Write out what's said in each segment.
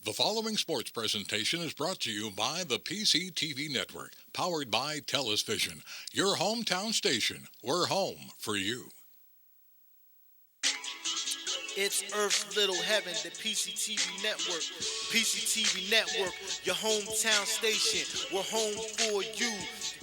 The following sports presentation is brought to you by the PCTV Network, powered by TELUS Vision, your hometown station. We're home for you. It's Earth's Little Heaven, the PCTV Network. PCTV Network, your hometown station. We're home for you.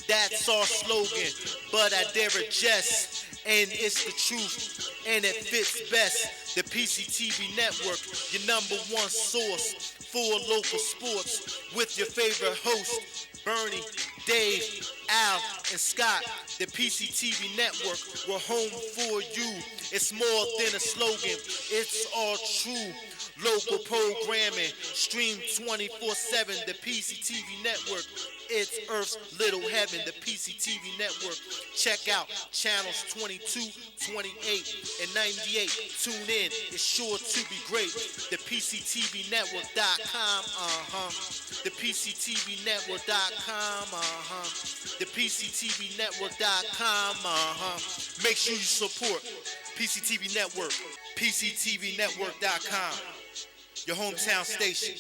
That's our slogan, but I dare adjust. And it's the truth, and it fits best. The PCTV Network, your number one source for local sports, with your favorite hosts, Bernie, Dave, Al, and Scott. The PCTV Network, we're home for you. It's more than a slogan, it's all true. Local programming, stream 24/7, the PCTV Network. It's Earth's Little Heaven, the PCTV Network. Check out channels 22, 28, and 98. Tune in, it's sure to be great. The PCTVnetwork.com, The PCTVnetwork.com, The PCTVnetwork.com, Make sure you support PCTV Network, PCTVnetwork.com, your hometown station.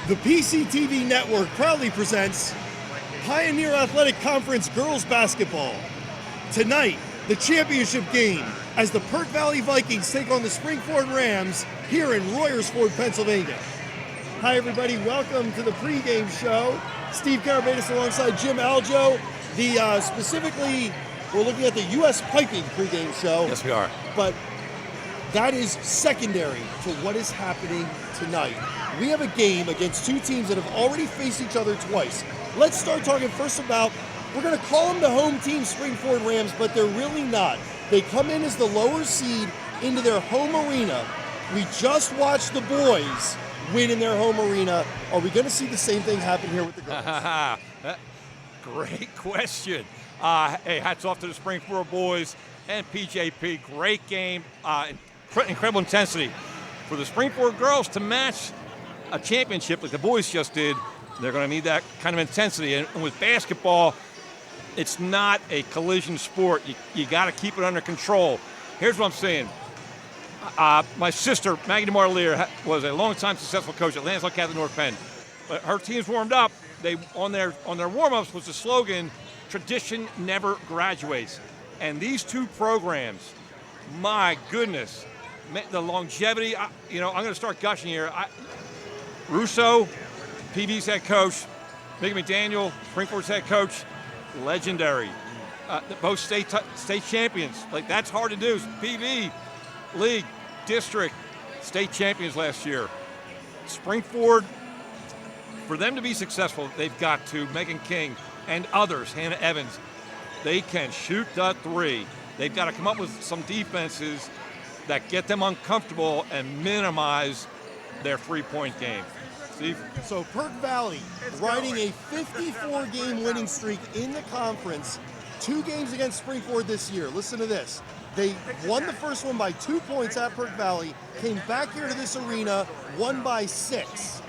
The PCTV Network proudly presents Pioneer Athletic Conference Girls Basketball. Tonight, the championship game as the Perk Valley Vikings take on the Springford Rams here in Royersford, Pennsylvania. Hi everybody, welcome to the pregame show. Steve Karabatis alongside Jim Aljo. Specifically, we're looking at the U.S. Piping pregame show. Yes, we are. But that is secondary to what is happening tonight. We have a game against two teams that have already faced each other twice. Let's start talking first about, we're going to call them the home team Springford Rams, but they're really not. They come in as the lower seed into their home arena. We just watched the boys win in their home arena. Are we going to see the same thing happen here with the girls? Great question. Hey, hats off to the Springford boys and PJP. Great game, incredible intensity. For the Springford girls to match a championship like the boys just did, they're going to need that kind of intensity. And with basketball, it's not a collision sport. You got to keep it under control. Here's what I'm saying. My sister, Maggie DeMarlier, was a long-time successful coach at Lansdale Catholic North Penn. But her teams warmed up. They on their warm-ups was the slogan, "Tradition never graduates." And these two programs, my goodness, the longevity. I'm going to start gushing here. Russo, PV's head coach, Mickey McDaniel, Springford's head coach, legendary. Both state champions. Like, that's hard to do. PV, league, district, state champions last year. Springford, for them to be successful, they've got to, Megan King and others, Hannah Evans, they can shoot the three. They've got to come up with some defenses that get them uncomfortable and minimize their three-point game. Steve? So Perk Valley riding a 54-game winning streak in the conference. 2 games against Springford this year. Listen to this. They won the first one by 2 points at Perk Valley, came back here to this arena, won by 6.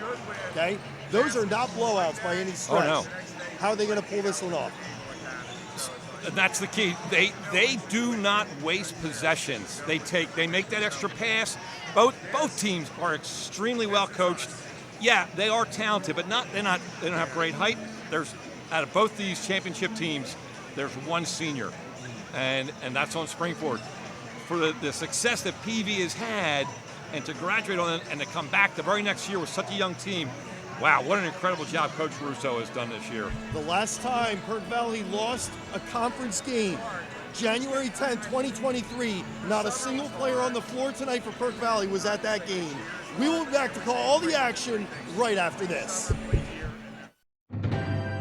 Okay? Those are not blowouts by any stretch. Oh, no. How are they going to pull this one off? And that's the key. They do not waste possessions. They make that extra pass. Both teams are extremely well coached. Yeah, they are talented, but they don't have great height. There's, out of both these championship teams, there's one senior, and that's on Springford. For the success that PV has had, and to graduate on it and to come back the very next year with such a young team, wow, what an incredible job Coach Russo has done this year. The last time Perk Valley lost a conference game, January 10th, 2023, not a single player on the floor tonight for Perk Valley was at that game. We will be back to call all the action right after this.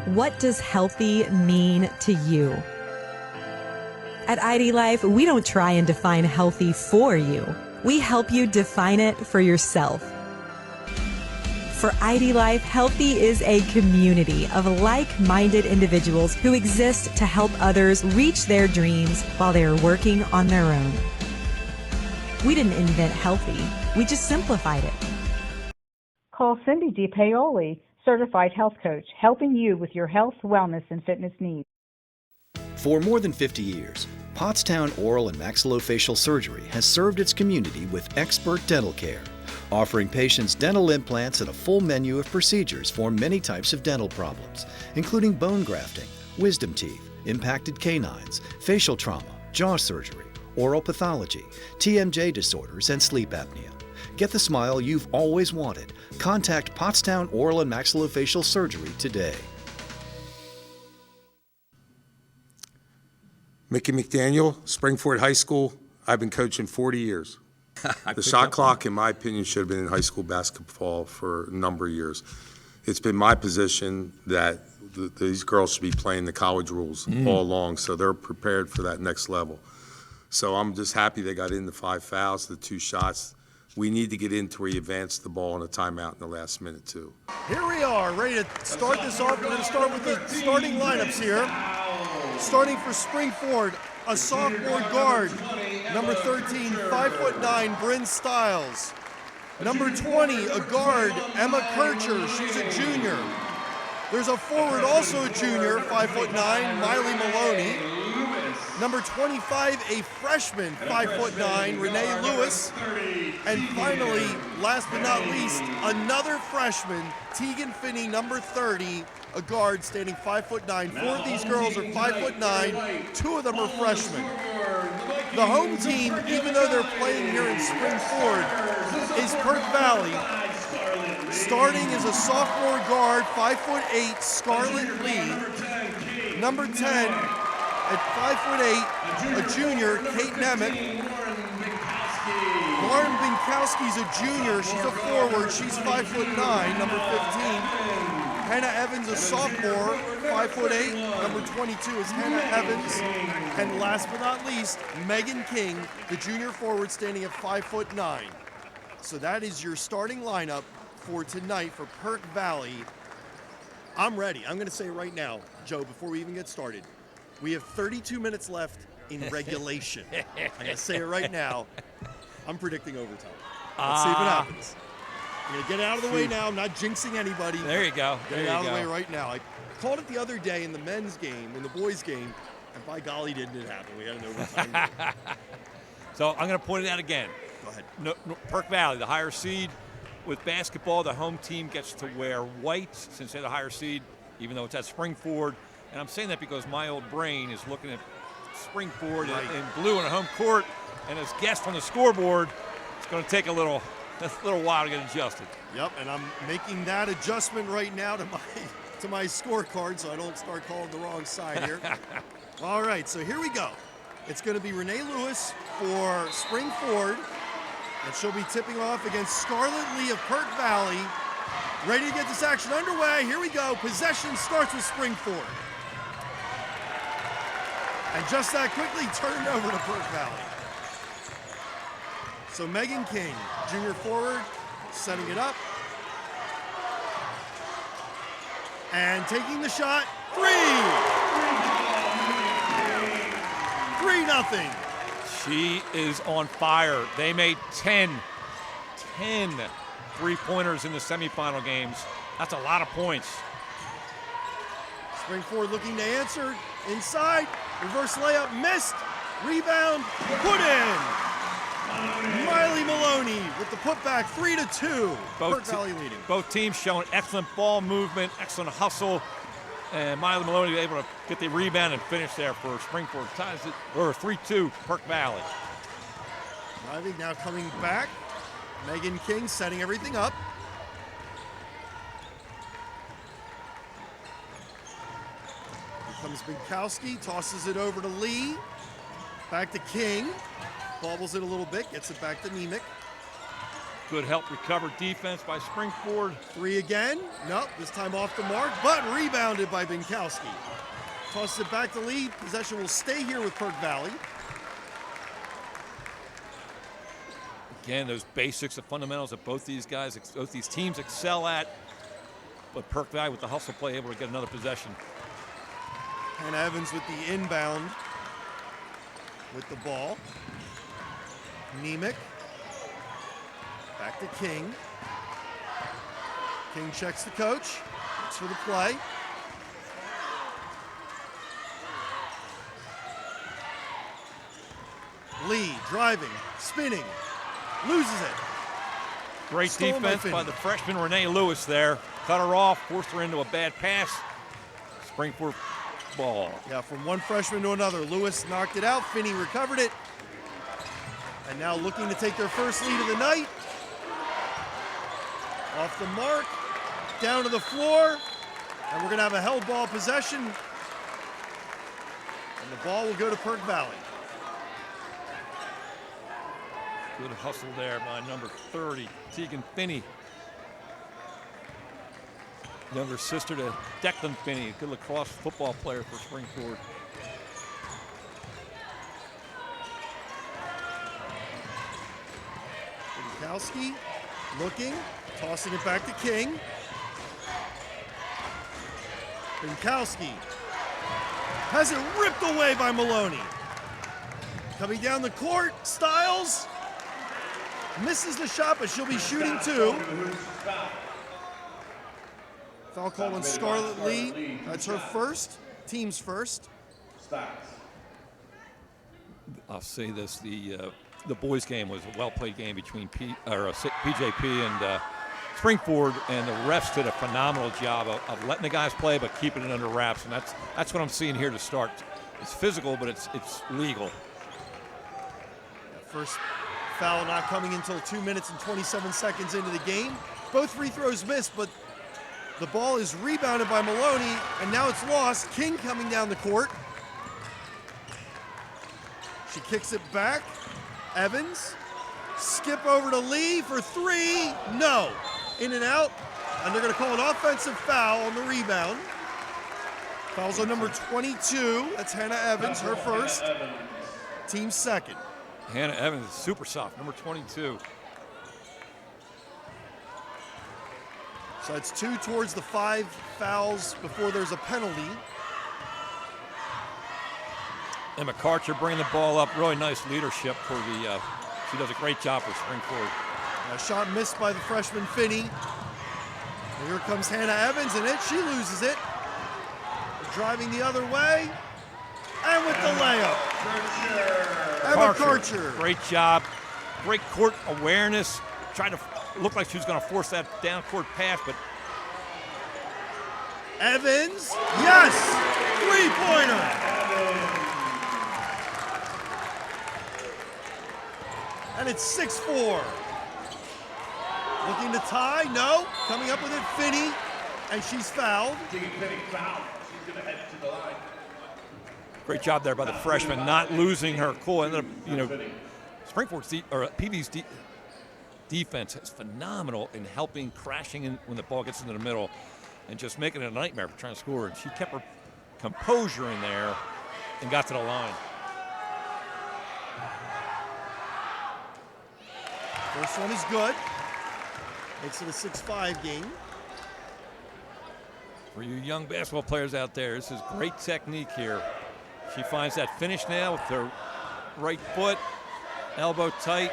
What does healthy mean to you? At ID Life, we don't try and define healthy for you. We help you define it for yourself. For ID Life, healthy is a community of like-minded individuals who exist to help others reach their dreams while they are working on their own. We didn't invent healthy, we just simplified it. Call Cindy DiPaoli, Certified Health Coach, helping you with your health, wellness, and fitness needs. For more than 50 years, Pottstown Oral and Maxillofacial Surgery has served its community with expert dental care. offering patients dental implants and a full menu of procedures for many types of dental problems, including bone grafting, wisdom teeth, impacted canines, facial trauma, jaw surgery, oral pathology, TMJ disorders, and sleep apnea. Get the smile you've always wanted. Contact Pottstown Oral and Maxillofacial Surgery today. Mickey McDaniel, Springford High School. I've been coaching 40 years. The shot clock, in my opinion, should have been in high school basketball for a number of years. It's been my position that these girls should be playing the college rules all along, so they're prepared for that next level. So I'm just happy they got in the 5 fouls, the 2 shots. We need to get into where you advance the ball in a timeout in the last minute, too. Here we are, ready to start this off. We're going to start with the starting lineups here. Starting for Springford, a sophomore guard, number 13, 5'9", Bryn Stiles. Number 20, a guard, Emma Kircher, she's a junior. There's a forward, also a junior, 5'9", Miley Maloney. Number 25, a freshman, 5'9", Renee Lewis. And finally, last but not least, another freshman, Tegan Finney, number 30, a guard standing 5'9". 4 of these girls are 5'9", 2 of them are freshmen. The home team, even though they're playing here in Springford, is Perk Valley. Starting is a sophomore guard, 5'8", Scarlett Lee. Number 10, at 5'8", a junior, Kate Nemec. Lauren Binkowski's a junior, she's a forward, she's 5'9", number 15. Hannah Evans, a sophomore, 5'8". Number 22 is Hannah Evans. And last but not least, Megan King, the junior forward, standing at 5'9". So that is your starting lineup for tonight for Perk Valley. I'm ready. I'm going to say it right now, Joe, before we even get started. We have 32 minutes left in regulation. I'm going to say it right now. I'm predicting overtime. Let's see if it happens. I'm going to get it out of the way now. I'm not jinxing anybody. There you go. Get it out of the way right now. I called it the other day in the men's game, in the boys' game, and by golly, didn't it happen. We had an overtime game. So I'm going to point it out again. Go ahead. Perk Valley, the higher seed. With basketball, the home team gets to wear white since they're the higher seed, even though it's at Springford. And I'm saying that because my old brain is looking at Springford in blue on a home court, and as guest on the scoreboard, it's going to take a little while to get adjusted. Yep, and I'm making that adjustment right now to my scorecard so I don't start calling the wrong side here. All right, so here we go. It's going to be Renee Lewis for Springford, and she'll be tipping off against Scarlett Lee of Perk Valley. Ready to get this action underway. Here we go. Possession starts with Springford. And just that quickly turned over to Perk Valley. So Megan King, junior forward, setting it up. And taking the shot, 3! 3-0. She is on fire. They made 10 three-pointers in the semifinal games. That's a lot of points. Springford looking to answer. Inside, reverse layup, missed. Rebound, put in. Miley Maloney with the putback, 3-2. Perk Valley leading. Both teams showing excellent ball movement, excellent hustle. And Miley Maloney was able to get the rebound and finish there for Springford. Ties it, or 3-2, Perk Valley. I think now coming back, Megan King setting everything up. Here comes Binkowski, tosses it over to Lee. Back to King. Bobbles it a little bit, gets it back to Nemec. Good help recover defense by Springford. 3 again. Nope, this time off the mark, but rebounded by Binkowski. Tosses it back to Lee. Possession will stay here with Perk Valley. Again, those basics, the fundamentals that both these teams excel at. But Perk Valley with the hustle play able to get another possession. Hannah Evans with the inbound with the ball. Nemec. Back to King. King checks the coach. Looks for the play. Lee driving, spinning, loses it. Great Stolen by defense by Finney. the freshman Renee Lewis there. Cut her off, forced her into a bad pass. Springford ball. Yeah, from one freshman to another. Lewis knocked it out. Finney recovered it. And now looking to take their first lead of the night. Off the mark, down to the floor. And we're going to have a held ball possession. And the ball will go to Perk Valley. Good hustle there by number 30, Tegan Finney. Younger sister to Declan Finney, good lacrosse football player for Springford. Bukowski looking, tossing it back to King. Bukowski has it ripped away by Maloney. Coming down the court, Styles misses the shot, but she'll be shooting two. Foul call on Scarlett Lee. That's her first, team's first. I'll say this: the boys' game was a well-played game between PJP and Springford, and the refs did a phenomenal job of letting the guys play, but keeping it under wraps. And that's what I'm seeing here to start. It's physical, but it's legal. First foul not coming until 2 minutes and 27 seconds into the game. Both free throws missed, but the ball is rebounded by Maloney, and now it's lost. King coming down the court. She kicks it back. Evans, skip over to Lee for three. No. In and out, and they're going to call an offensive foul on the rebound. Foul's on number 22. That's Hannah Evans, her first. Team second. Hannah Evans is super soft, number 22. So it's 2 towards the 5 fouls before there's a penalty. And McCarcher bringing the ball up. Really nice leadership for the. She does a great job for Springford. A shot missed by the freshman Finney. And here comes Hannah Evans, and she loses it. Driving the other way, and with the layup. Emma Karcher. Great job. Great court awareness. Trying to look like she was going to force that down court pass, but Evans, yes! Three-pointer! And it's 6-4. Looking to tie, no. Coming up with it, Finney, and she's fouled. great job there by the freshman, not losing her cool. Ended up, Springford's PV's defense is phenomenal in helping crashing in when the ball gets into the middle and just making it a nightmare for trying to score. And she kept her composure in there and got to the line. First one is good. Makes it a 6-5 game. For you young basketball players out there, this is great technique here. She finds that finish now with her right foot, elbow tight.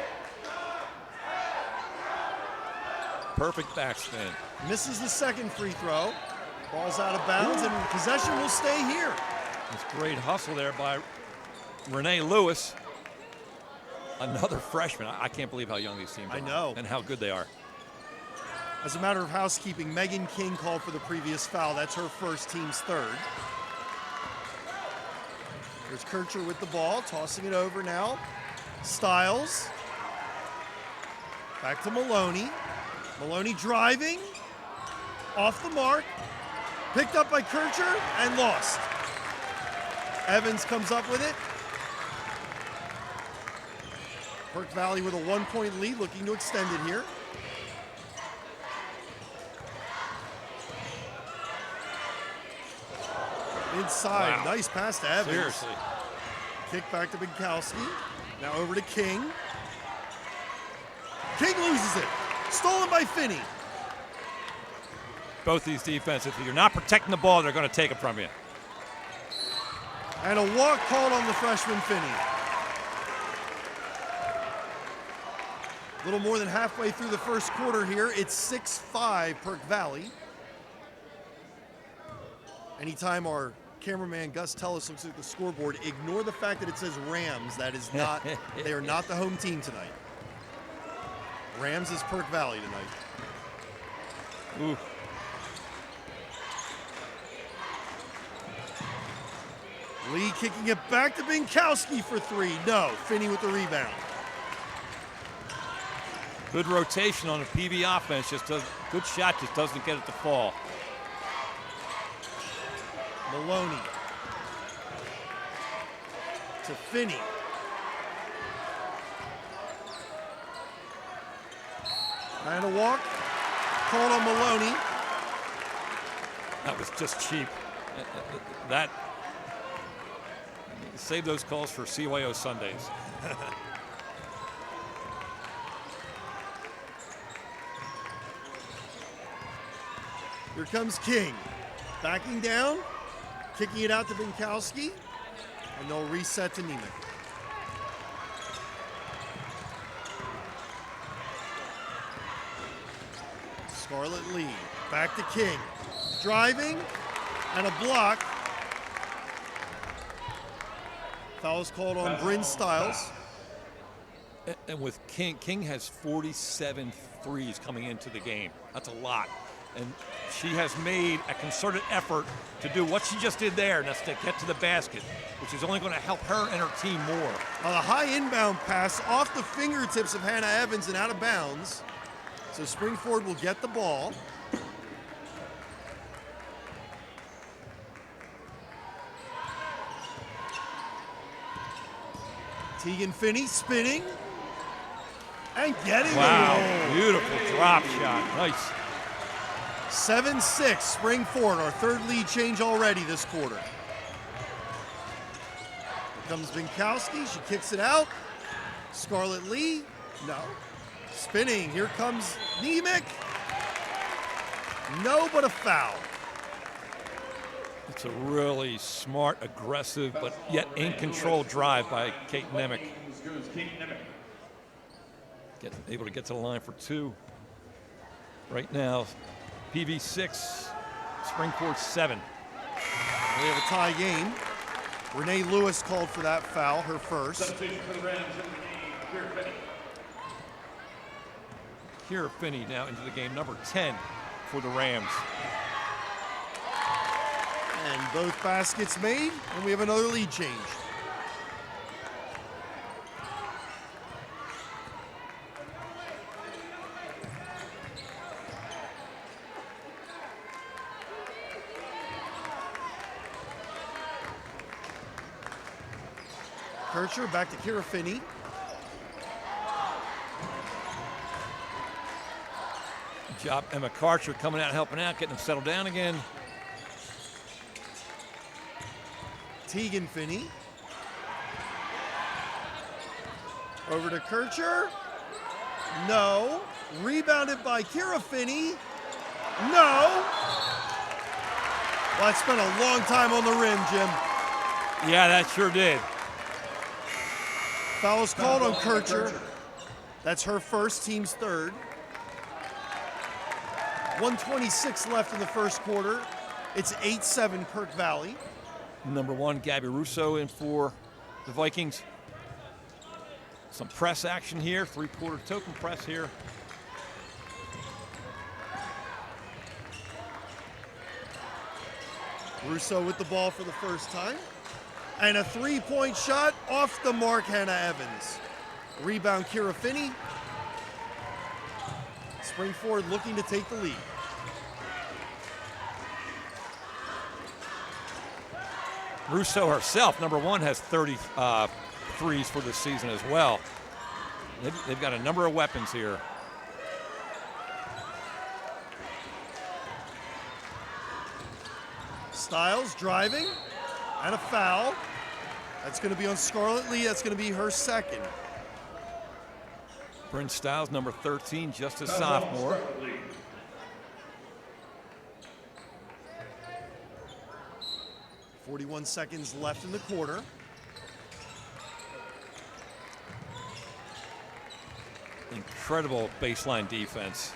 Perfect backspin. Misses the second free throw. Ball's out of bounds, and possession will stay here. This great hustle there by Renee Lewis. Another freshman. I can't believe how young these teams are. I know. And how good they are. As a matter of housekeeping, Megan King called for the previous foul. That's her first, team's third. There's Kircher with the ball, tossing it over now. Styles. Back to Maloney. Maloney driving. Off the mark. Picked up by Kircher and lost. Evans comes up with it. Perk Valley with a 1-point lead, looking to extend it here. Inside, Wow. Nice pass to Evans. Seriously. Kick back to Bukowski. Now over to King. King loses it. Stolen by Finney. Both these defenses, if you're not protecting the ball, they're going to take it from you. And a walk called on the freshman Finney. A little more than halfway through the first quarter here. It's 6-5 Perk Valley. Anytime our cameraman Gus Tellis looks at the scoreboard, ignore the fact that it says Rams. That is not, they are not the home team tonight. Rams is Perk Valley tonight. Ooh. Lee kicking it back to Binkowski for three. No. Finney with the rebound. Good rotation on the PV offense. Good shot, just doesn't get it to fall. Maloney to Finney. And a walk. Called on Maloney. That was just cheap. That save those calls for CYO Sundays. Here comes King. Backing down, kicking it out to Binkowski, and they'll reset to Nemec. Scarlett Lee, back to King. Driving, and a block. Foul is called on Bryn Stiles. And with King has 47 threes coming into the game. That's a lot. And she has made a concerted effort to do what she just did there, and that's to get to the basket, which is only going to help her and her team more. A high inbound pass off the fingertips of Hannah Evans and out of bounds. So Springford will get the ball. Tegan Finney spinning and getting it. Wow, beautiful drop shot. Nice. 7-6, Springford, our third lead change already this quarter. Here comes Binkowski, she kicks it out. Scarlett Lee, no. Spinning, here comes Nemec. No, but a foul. It's a really smart, aggressive, but yet in control drive by Kate Nemec. Able to get to the line for two. Right now, PV 6, Springford 7. We have a tie game. Renee Lewis called for that foul, her first. Kira Finney now into the game, number 10 for the Rams. And both baskets made, and we have another lead change. Kircher back to Kira Finney. Good job, Emma Karcher coming out, helping out, getting them settled down again. Tegan Finney. Over to Kircher. No. Rebounded by Kira Finney. No. Well, I spent a long time on the rim, Jim. Yeah, that sure did. Foul is called on Kircher. That's her first, team's third. 1:26 left in the first quarter. It's 8-7 Perk Valley. Number 1, Gabby Russo in for the Vikings. Some press action here, three-quarter token press here. Russo with the ball for the first time. And a three-point shot off the mark, Hannah Evans. Rebound, Kira Finney. Springford looking to take the lead. Russo herself, number 1, has 30 threes for this season as well. They've got a number of weapons here. Stiles driving, and a foul. That's going to be on Scarlett Lee. That's going to be her second. Bryn Stiles, number 13, just a sophomore. .41 seconds left in the quarter. Incredible baseline defense.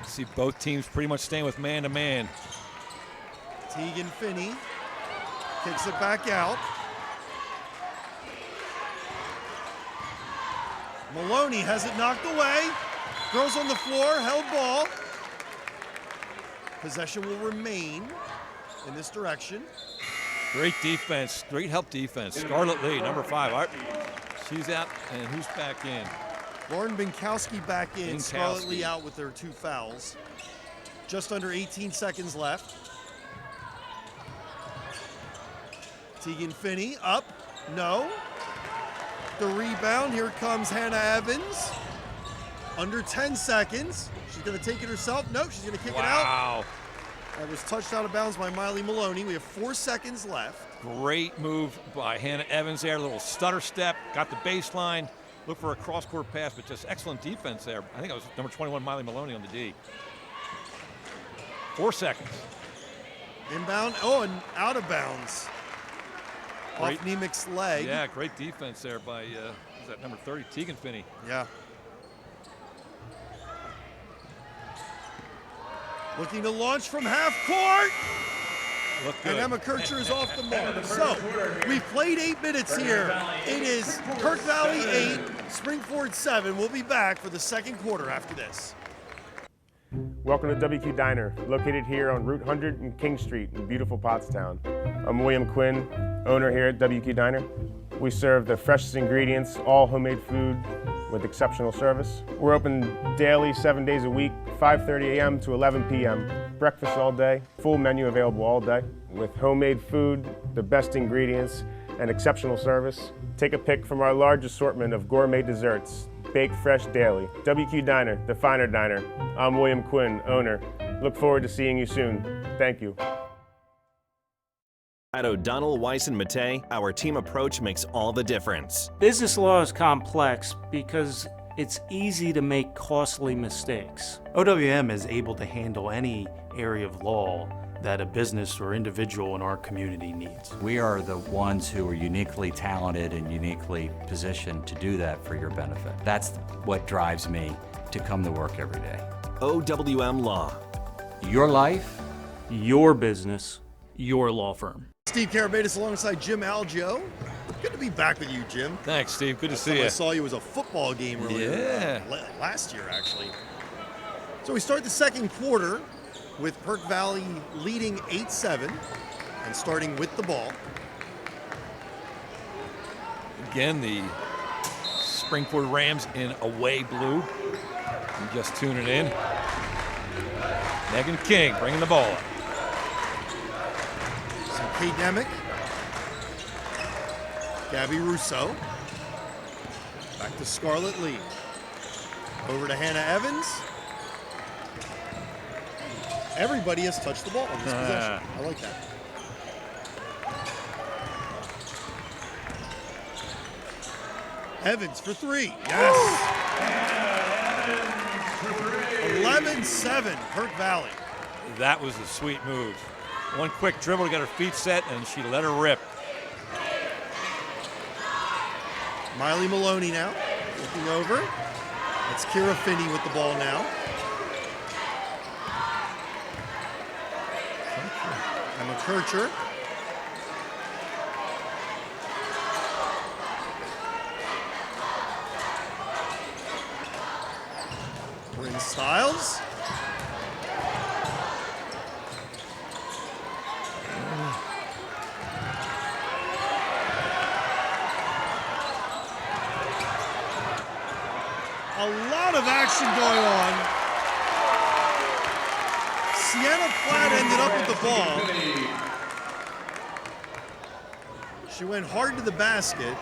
See both teams pretty much staying with man-to-man. Tegan Finney kicks it back out. Maloney has it knocked away. Girls on the floor, held ball. Possession will remain in this direction. Great defense, great help defense. Scarlett Lee, number 5. All right. She's out, and who's back in? Lauren Binkowski back in. Binkowski. Scarlett Lee out with their 2 fouls. Just under 18 seconds left. Tegan Finney up. No. The rebound. Here comes Hannah Evans. Under 10 seconds. She's going to take it herself. No, she's going to kick it out. Wow. That was touched out of bounds by Miley Maloney. We have 4 seconds left. Great move by Hannah Evans there. A little stutter step, got the baseline. Look for a cross-court pass, but just excellent defense there. I think it was number 21, Miley Maloney on the D. 4 seconds. Inbound. Oh, and out of bounds. Great. Off Nemec's leg. Yeah, great defense there by, is that number 30, Tegan Finney. Yeah. Looking to launch from half court. Look good. And Emma Kircher is off the mark. So, we've played 8 minutes here. It is Kirk Valley 8, Springford 7. We'll be back for the second quarter after this. Welcome to WQ Diner, located here on Route 100 and King Street in beautiful Pottstown. I'm William Quinn, owner here at WQ Diner. We serve the freshest ingredients, all homemade food with exceptional service. We're open daily, 7 days a week, 5:30 a.m. to 11 p.m. Breakfast all day, full menu available all day. With homemade food, the best ingredients, and exceptional service. Take a pick from our large assortment of gourmet desserts, baked fresh daily. WQ Diner, the finer diner. I'm William Quinn, owner. Look forward to seeing you soon. Thank you. At O'Donnell, Weiss & Mattei, our team approach makes all the difference. Business law is complex because it's easy to make costly mistakes. OWM is able to handle any area of law that a business or individual in our community needs. We are the ones who are uniquely talented and uniquely positioned to do that for your benefit. That's what drives me to come to work every day. OWM Law. Your life, your business, your law firm. Steve Karabatis alongside Jim Algio. Good to be back with you, Jim. Thanks, Steve. Good to see Last time you. I saw you was a football game earlier. Yeah. Last year, actually. So we start the second quarter with Perk Valley leading 8-7 and starting with the ball. Again, the Springford Rams in away blue. You just tuning in. Megan King bringing the ball up. So Kate Nemec, Gabby Rousseau, back to Scarlett Lee. Over to Hannah Evans. Everybody has touched the ball on this possession. I like that. Evans for 3. Yes. 11-7, Perk Valley. That was a sweet move. One quick dribble to get her feet set, and she let her rip. Miley Maloney now, looking over. That's Kira Finney with the ball now. Emma Kircher. Bryn Stiles. A lot of action going on. Sienna Platt ended up with the ball. She went hard to the basket.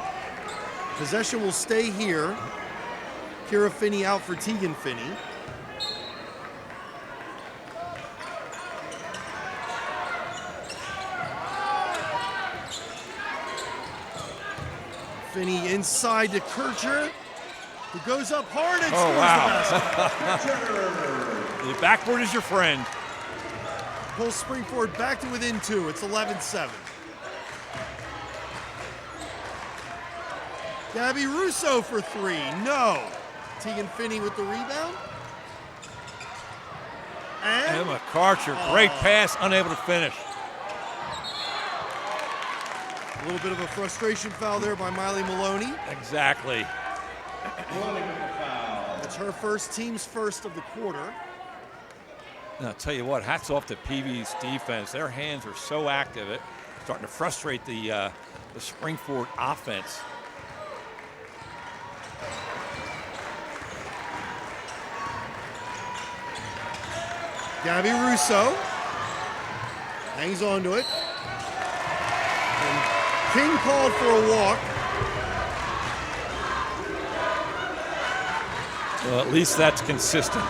Possession will stay here. Kira Finney out for Tegan Finney. Finney inside to Kircher, who goes up hard and scores the basket. The backboard is your friend. Pulls Springford back to within 2. It's 11-7. Gabby Rousseau for 3. No. Tegan Finney with the rebound. And Emma Kircher, great pass, unable to finish. a little bit of a frustration foul there by Miley Maloney. Exactly. It's her first, team's first of the quarter. Now, I'll tell you what, hats off to PV's defense. Their hands are so active, it's starting to frustrate the Springford offense. Gabby Russo hangs on to it. And King called for a walk. Well, at least that's consistent.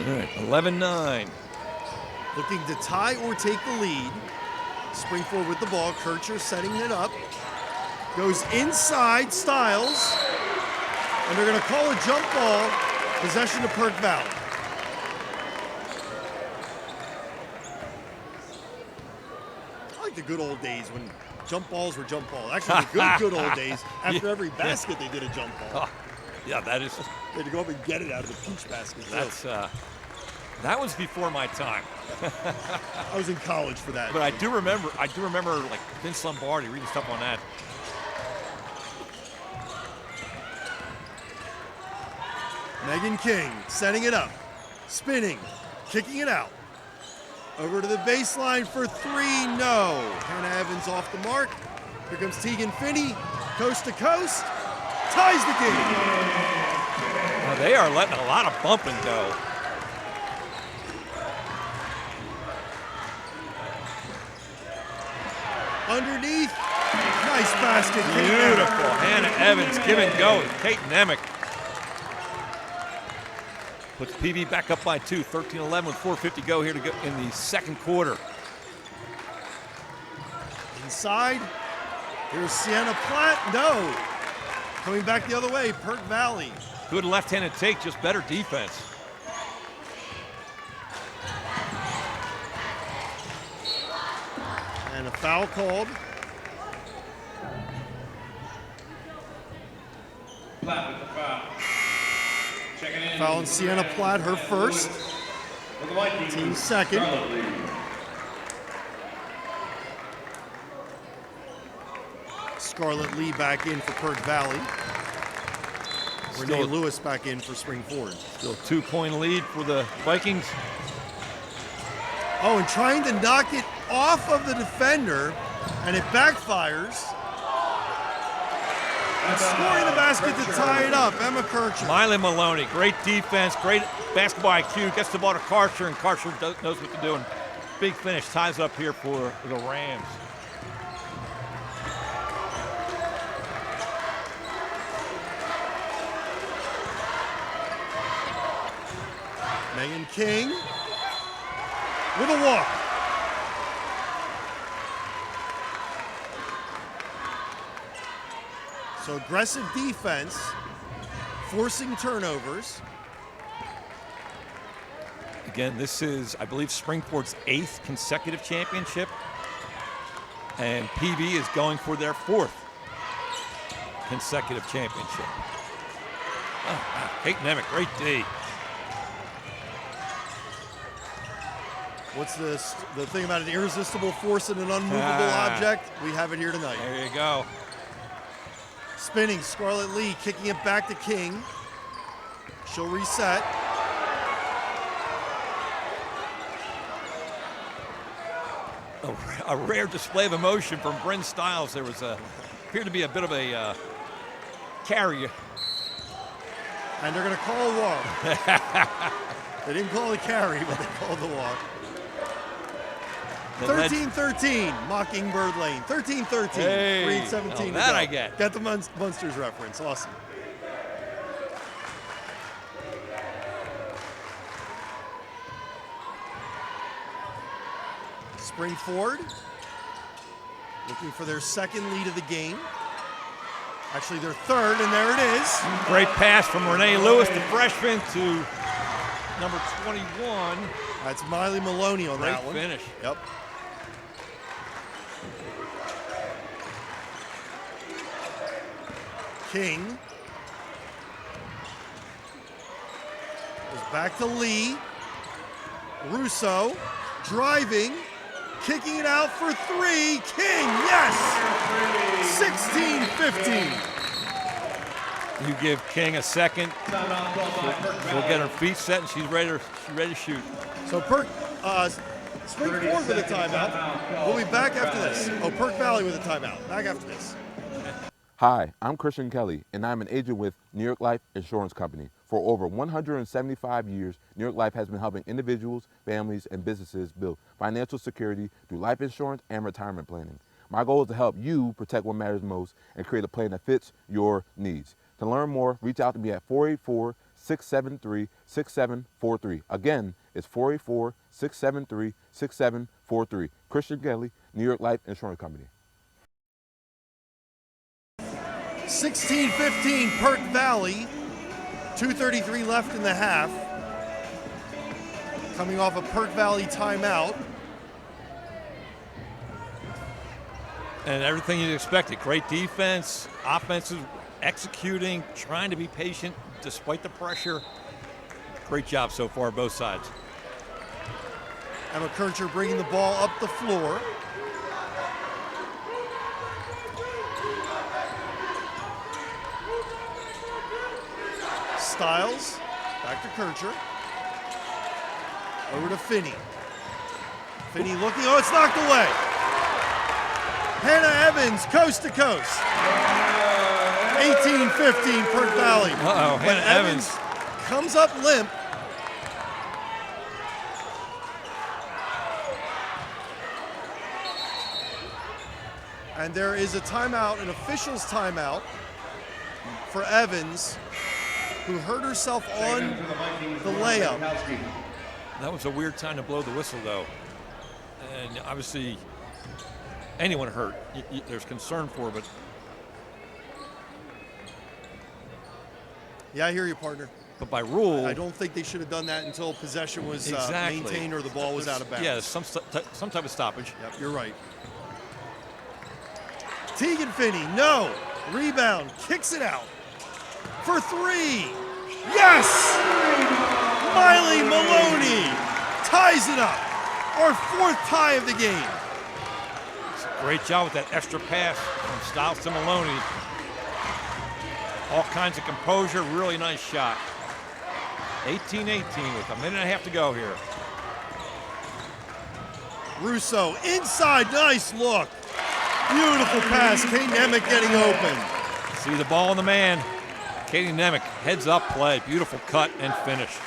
All right, 11-9. Looking to tie or take the lead. Springford with the ball. Kircher setting it up. Goes inside, Styles. And they're going to call a jump ball. Possession to Perk Valley. I like the good old days when jump balls were jump balls. Actually, the good old days. After every basket, they did a jump ball. Oh, yeah, that is. They had to go up and get it out of the peach basket. That's that was before my time. I was in college for that. But I do remember like Vince Lombardi reading stuff on that. Megan King setting it up, spinning, kicking it out. Over to the baseline for three, no. Hannah Evans off the mark. Here comes Tegan Finney, coast to coast, ties the game. Now they are letting a lot of bump and go. Underneath, nice basket. Beautiful, Hannah Evans, give and go with Kate Nemec. Puts PV back up by 2, 13-11 with 4:50 go here to go in the second quarter. Inside, here's Sienna Platt, no. Coming back the other way, Perk Valley. Good left-handed take, just better defense. And a foul called. Platt with the foul. Foul on Sienna Platt, her first. Team second. Scarlett Lee back in for Perk Valley. Renee Lewis back in for Springford. Still a 2-point lead for the Vikings. Oh, and trying to knock it off of the defender, and it backfires. And scoring the basket to tie it up, Emma Kircher. Miley Maloney, great defense, great basketball IQ, gets the ball to Karcher, and Karcher knows what to do. And big finish, ties up here for the Rams. Megan King with a walk. So aggressive defense, forcing turnovers. Again, this is, I believe, Springford's 8th consecutive championship. And PV is going for their 4th consecutive championship. Oh, wow. Kate Nemec, great D. What's this? The thing about an irresistible force and an unmovable object? We have it here tonight. There you go. Spinning, Scarlett Lee kicking it back to King. She'll reset. A rare display of emotion from Bryn Stiles. There was appeared to be a bit of a carry. And they're going to call a walk. They didn't call a carry, but they called the walk. 13-13, Mockingbird Lane. 13-13, hey, 3:17 to go. That I get. Got the Munsters reference, awesome. Springford looking for their second lead of the game. Actually, their third, and there it is. Great pass from Renee Lewis, the freshman, to number 21. That's Miley Maloney on that one. Great finish. Yep. King goes back to Lee. Russo driving, kicking it out for three. King, yes! 16-15. You give King a second. She'll get her feet set, and she's ready to shoot. So Springford with a timeout. We'll be back after this. Oh, Perk Valley with a timeout. Back after this. Hi, I'm Christian Kelly, and I'm an agent with New York Life Insurance Company. For over 175 years, New York Life has been helping individuals, families, and businesses build financial security through life insurance and retirement planning. My goal is to help you protect what matters most and create a plan that fits your needs. To learn more, reach out to me at 484-673-6743. Again, it's 484-673-6743. Christian Kelly, New York Life Insurance Company. 16-15 Perk Valley. 2:33 left in the half. Coming off a Perk Valley timeout. And everything you'd expected. Great defense, offensive executing, trying to be patient despite the pressure. Great job so far, both sides. Emma Kircher bringing the ball up the floor. Styles, back to Kircher. Over to Finney. Finney looking, oh, it's knocked away. Hannah Evans, coast to coast. 18-15 Perk Valley. Uh-oh, Hannah Evans comes up limp. And there is a timeout, an official's timeout for Evans, who hurt herself on the layup. That was a weird time to blow the whistle, though. And obviously, anyone hurt, there's concern for, but. Yeah, I hear you, partner. But by rule. I don't think they should have done that until possession was exactly. maintained or the ball was out of bounds. Yeah, some type of stoppage. Yep, you're right. Tegan Finney, no. Rebound, kicks it out. For three. Yes! Miley Maloney ties it up. Our fourth tie of the game. Great job with that extra pass from Styles to Maloney. All kinds of composure, really nice shot. 18-18 with a minute and a half to go here. Russo inside, nice look. Beautiful pass, Kate Nemec getting open. See the ball on the man. Katie Nemec heads up play. Beautiful cut and finish.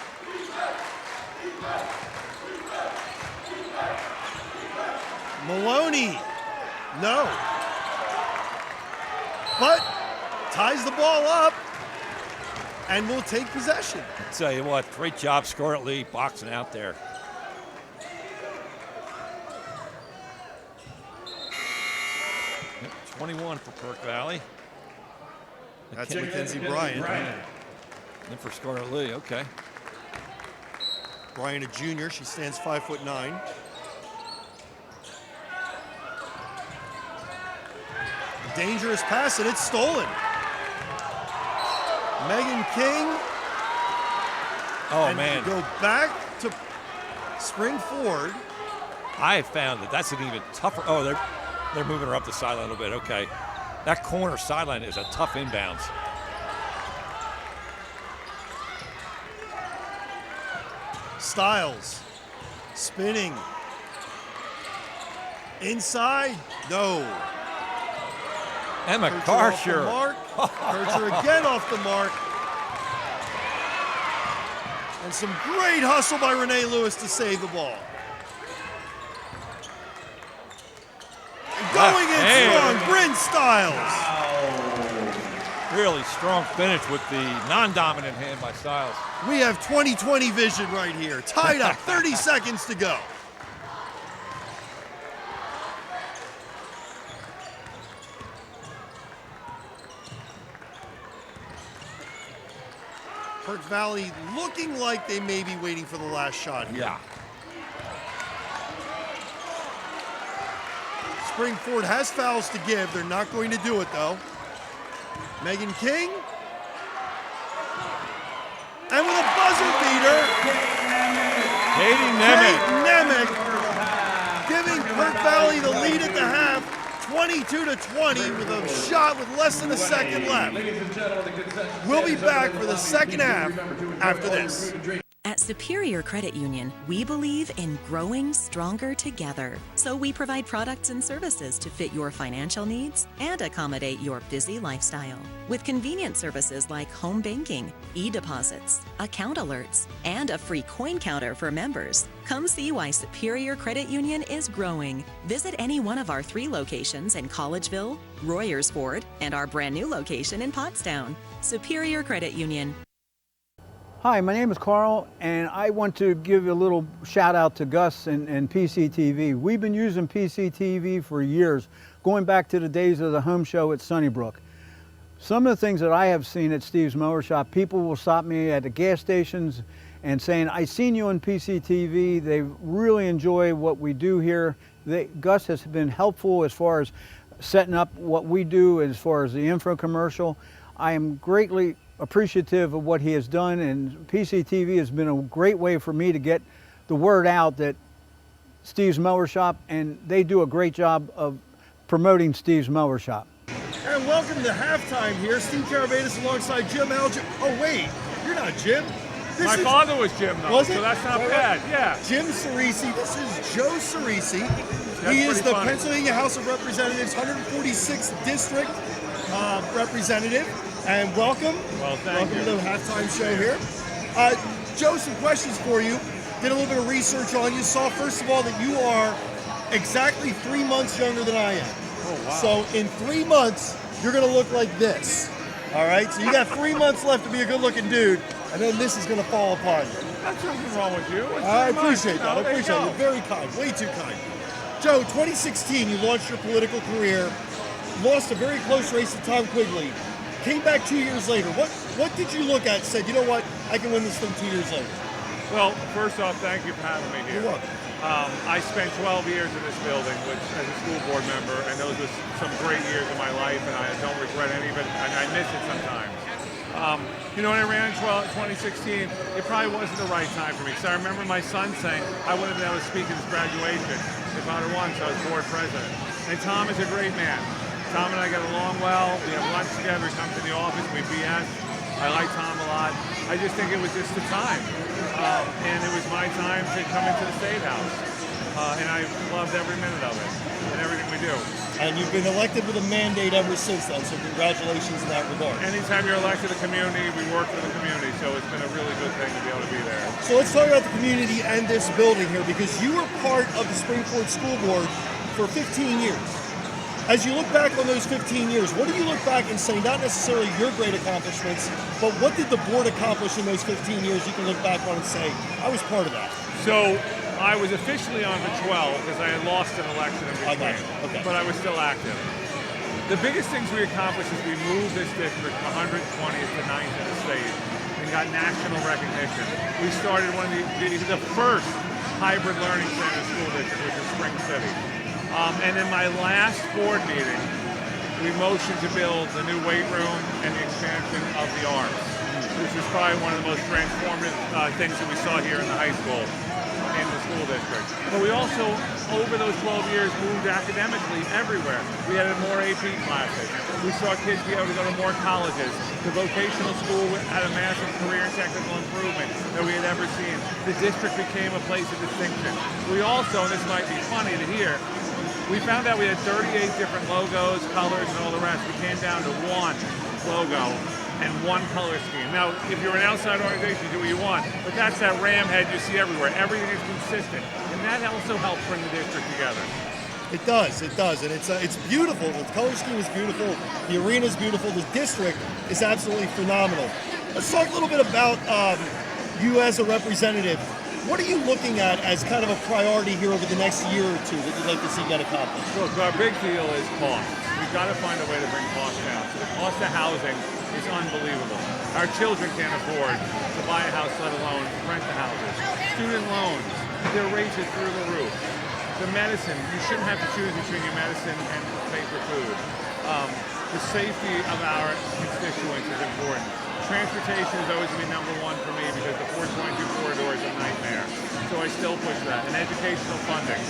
Maloney, no. But ties the ball up and will take possession. I'll tell you what, great job Scarlett Lee boxing out there. Yep, 21 for Perk Valley. That's Mackenzie Bryant. Then for Scarlett Lee, okay. Bryant, a junior, she stands 5'9". Dangerous pass, and it's stolen. Megan King. Oh, and man. Go back to Spring Ford. I have found that's an even tougher. Oh, they're moving her up the sideline a little bit. Okay. That corner sideline is a tough inbounds. Styles spinning. Inside, no. Emma Karcher. Karcher again off the mark. And some great hustle by Renee Lewis to save the ball. Going in strong, Bryn Styles. Really strong finish with the non-dominant hand by Styles. We have 20/20 vision right here. Tied up, 30 seconds to go. Perk Valley looking like they may be waiting for the last shot here. Yeah. Spring Ford has fouls to give. They're not going to do it, though. Megan King. And with a buzzer beater, Katie Nemec giving Hurt Valley the lead at the half, 22-20 with a shot with less than a second left. We'll be back for the second half after this. At Superior Credit Union, we believe in growing stronger together. So we provide products and services to fit your financial needs and accommodate your busy lifestyle. With convenient services like home banking, e-deposits, account alerts, and a free coin counter for members. Come see why Superior Credit Union is growing. Visit any one of our 3 locations in Collegeville, Royersford, and our brand new location in Pottstown. Superior Credit Union. Hi, my name is Carl, and I want to give a little shout out to Gus and PCTV. We've been using PCTV for years, going back to the days of the home show at Sunnybrook. Some of the things that I have seen at Steve's Mower Shop, people will stop me at the gas stations and saying, I seen you on PCTV. They really enjoy what we do here. Gus has been helpful as far as setting up what we do as far as the info commercial. I am greatly appreciative of what he has done, and PCTV has been a great way for me to get the word out that Steve's Mower Shop, and they do a great job of promoting Steve's Mower Shop. And welcome to halftime here. Steve Carabatis alongside Jim Alger. Oh wait, you're not Jim. My father was Jim, though, was so that's not bad. Yeah. Jim Cerisi. This is Joe Cerisi. That's He is the funny. Pennsylvania House of Representatives 146th District representative. And welcome. Well, thank welcome you. to the halftime show here. Joe, some questions for you. Did a little bit of research on you. Saw, first of all, that you are exactly 3 months younger than I am. Oh, wow. So in 3 months, you're going to look like this. All right? So you got 3 months left to be a good-looking dude, and then this is going to fall upon you. That's nothing wrong with you. It's I 3 months, appreciate that. I there you appreciate it. go. You're very kind. Way too kind. Joe, 2016, you launched your political career, lost a very close race to Tom Quigley, came back 2 years later. What did you look at and said, you know what, I can win this thing 2 years later? Well, first off, thank you for having me here. You're welcome. I spent 12 years in this building as a school board member, and those were some great years of my life, and I don't regret any of it, and I miss it sometimes. When I ran in 2016, it probably wasn't the right time for me, because I remember my son saying, I wouldn't have been able to speak at his graduation if I'd have won, so I was board president. And Tom is a great man. Tom and I get along well. We have lunch together. We come to the office. We BS. I like Tom a lot. I just think it was just the time. And it was my time to come into the State House. And I loved every minute of it and everything we do. And you've been elected with a mandate ever since then, so congratulations in that regard. Anytime you're elected to the community, we work for the community, so it's been a really good thing to be able to be there. So let's talk about the community and this building here, because you were part of the Springford School Board for 15 years. As you look back on those 15 years, what do you look back and say, not necessarily your great accomplishments, but what did the board accomplish in those 15 years you can look back on and say, I was part of that? So I was officially on for 12 because I had lost an election in between, but I was still active. The biggest things we accomplished is we moved this district from 120th to 9th in the state and got national recognition. We started one of the first hybrid learning center school district, which is Spring City. And in my last board meeting, we motioned to build the new weight room and the expansion of the arms. This is probably one of the most transformative things that we saw here in the high school, in the school district. But we also, over those 12 years, moved academically everywhere. We added more AP classes. We saw kids be able to go to more colleges. The vocational school had a massive career and technical improvement that we had ever seen. The district became a place of distinction. We also, and this might be funny to hear, we found out we had 38 different logos, colors, and all the rest. We came down to one logo and one color scheme. Now, if you're an outside organization, you do what you want, but that's that ram head you see everywhere. Everything is consistent, and that also helps bring the district together. It does, and it's beautiful. The color scheme is beautiful. The arena is beautiful. The district is absolutely phenomenal. Let's talk a little bit about you as a representative. What are you looking at as kind of a priority here over the next year or two that you'd like to see get accomplished? Look, our big deal is cost. We've got to find a way to bring costs down. So the cost of housing is unbelievable. Our children can't afford to buy a house, let alone rent the houses. Student loans, their rates are through the roof. The medicine, you shouldn't have to choose between your medicine and pay for food. The safety of our constituents is important. Transportation is always going to be number one for me because the 422 corridor is a nightmare. So I still push that. And educational funding.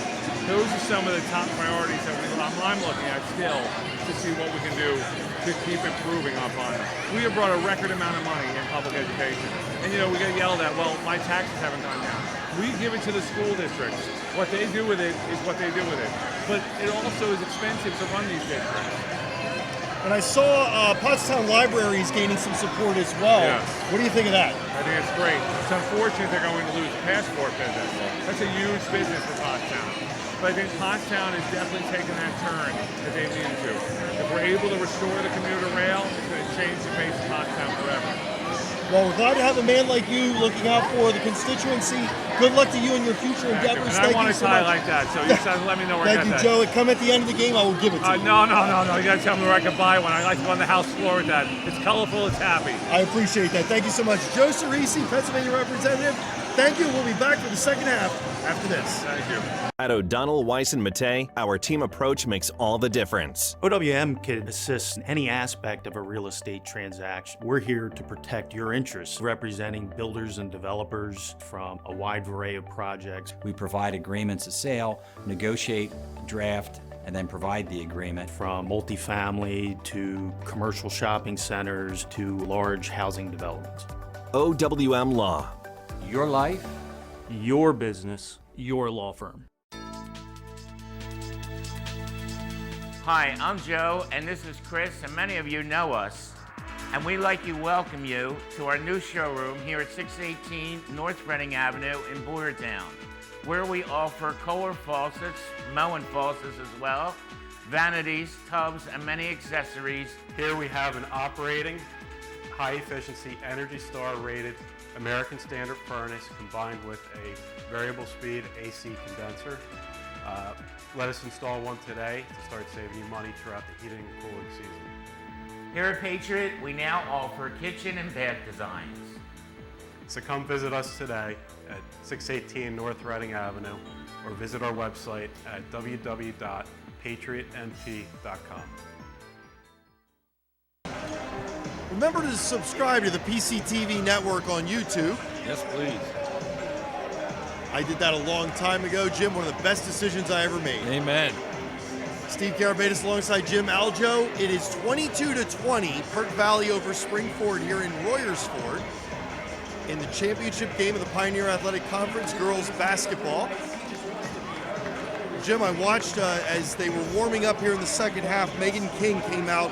those are some of the top priorities that I'm looking at still to see what we can do to keep improving upon it. We have brought a record amount of money in public education. And we get yelled at, well, my taxes haven't gone down. We give it to the school districts. What they do with it is what they do with it. But it also is expensive to run these districts. And I saw Pottstown Library is gaining some support as well. Yeah. What do you think of that? I think it's great. It's unfortunate they're going to lose the passport business. That's a huge business for Pottstown. But I think Pottstown is definitely taking that turn that they needed to. If we're able to restore the commuter rail, it's going to change the face of Pottstown forever. Well, we're glad to have a man like you looking out for the constituency. Good luck to you in your future endeavors. And I want to tie like that, so you just let me know where I got that. Thank you, Joe. Come at the end of the game, I will give it to you. No. You got to tell me where I can buy one. I like to go on the house floor with that. It's colorful, it's happy. I appreciate that. Thank you so much. Joe Cerisi, Pennsylvania representative. Thank you. We'll be back for the second half after this. Thank you. At O'Donnell, Weiss & Matei, our team approach makes all the difference. OWM can assist in any aspect of a real estate transaction. We're here to protect your interests, representing builders and developers from a wide array of projects. We provide agreements of sale, negotiate, draft, and then provide the agreement. From multifamily to commercial shopping centers to large housing developments. OWM Law. Your life, your business, your law firm. Hi, I'm Joe, and this is Chris, and many of you know us. And we'd like to welcome you to our new showroom here at 618 North Reading Avenue in Boyertown, where we offer Kohler faucets, Moen faucets as well, vanities, tubs, and many accessories. Here we have an operating, high-efficiency, Energy Star rated American Standard furnace combined with a variable speed AC condenser. Let us install one today to start saving you money throughout the heating and cooling season. Here at Patriot, we now offer kitchen and bath designs. So come visit us today at 618 North Reading Avenue or visit our website at www.patriotmp.com. Remember to subscribe to the PCTV network on YouTube. Yes, please. I did that a long time ago, Jim. One of the best decisions I ever made. Amen. Steve Carabatis alongside Jim Aljo. It is 22-20, Perk Valley over Springford here in Royersford in the championship game of the Pioneer Athletic Conference girls basketball. Jim, I watched as they were warming up here in the second half. Megan King came out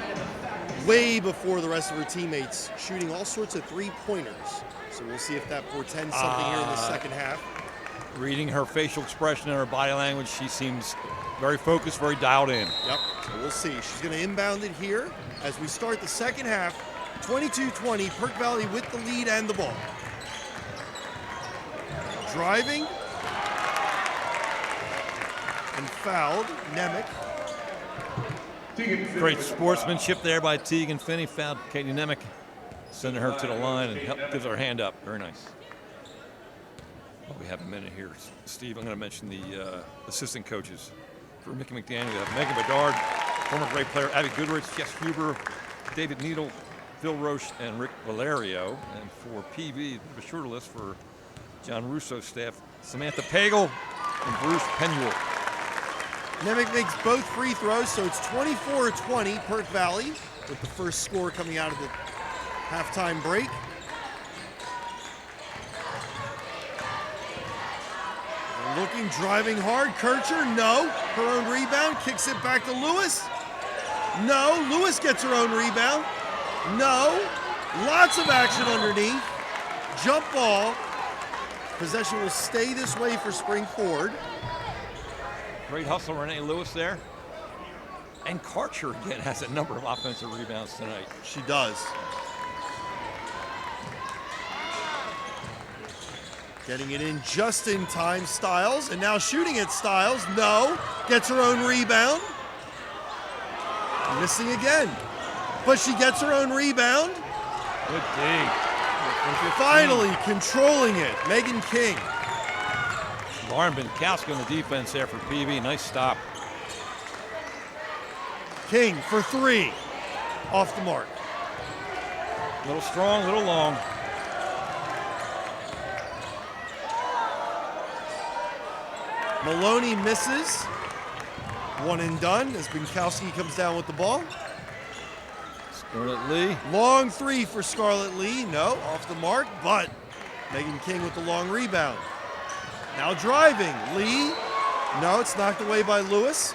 way before the rest of her teammates, shooting all sorts of three-pointers. So we'll see if that portends something here in the second half. Reading her facial expression and her body language, she seems very focused, very dialed in. Yep, so we'll see. She's going to inbound it here as we start the second half. 22-20, Perk Valley with the lead and the ball. Driving. And fouled, Nemec. Great sportsmanship there by Tegan Finney. Fouled Katie Nemec, sending her to the line and gives her a hand up. Very nice. Well, we have a minute here. Steve, I'm going to mention the assistant coaches. For Mickey McDaniel, we have Megan Bedard, former great player Abby Goodrich, Jess Huber, David Needle, Phil Roche, and Rick Valerio. And for PV, the shorter list for John Russo's staff, Samantha Pagel and Bruce Penwell. Nemec makes both free throws, so it's 24-20, Perk Valley, with the first score coming out of the halftime break. Looking, driving hard. Kircher, no. Her own rebound, kicks it back to Lewis. No, Lewis gets her own rebound. No. Lots of action underneath. Jump ball. Possession will stay this way for Springford. Great hustle, Renee Lewis there. And Karcher again has a number of offensive rebounds tonight. She does. Getting it in just in time, Stiles, and now shooting it, Stiles. No, gets her own rebound. Missing again, but she gets her own rebound. Good D. Finally controlling it, Megan King. Lauren Binkowski on the defense there for PV. Nice stop. King for three, off the mark. A little strong, a little long. Maloney misses. One and done as Binkowski comes down with the ball. Scarlett Lee. Long three for Scarlett Lee. No, off the mark, but Megan King with the long rebound. Now driving. Lee. No, it's knocked away by Lewis.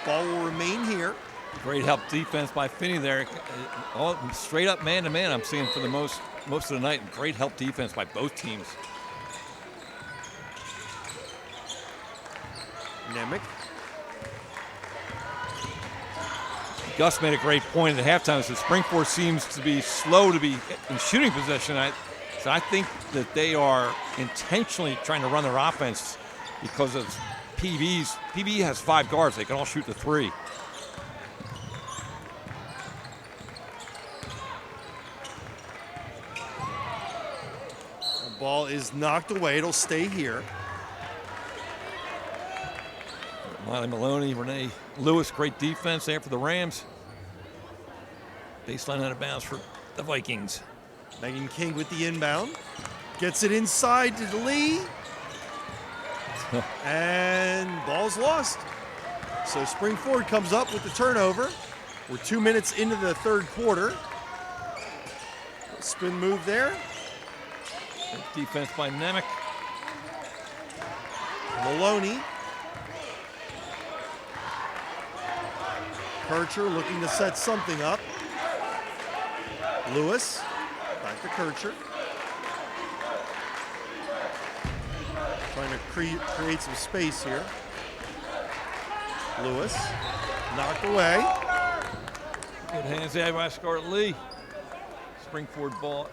Ball will remain here. Great help defense by Finney there. All straight up man-to-man I'm seeing for the most of the night. Great help defense by both teams. Nemec. Gus made a great point at halftime. So Springford seems to be slow to be in shooting position. So I think that they are intentionally trying to run their offense because of PV's. PV has 5 guards. They can all shoot the 3. The ball is knocked away. It'll stay here. Miley Maloney, Renee Lewis, great defense there for the Rams. Baseline out of bounds for the Vikings. Megan King with the inbound. Gets it inside to Lee. And ball's lost. So Springford comes up with the turnover. We're 2 minutes into the third quarter. Spin move there. Good defense by Nemec. Maloney. Kircher looking to set something up. Lewis, back to Kircher. Trying to create some space here. Lewis, knocked away. Good hands there by Scarlett Lee. Springford ball.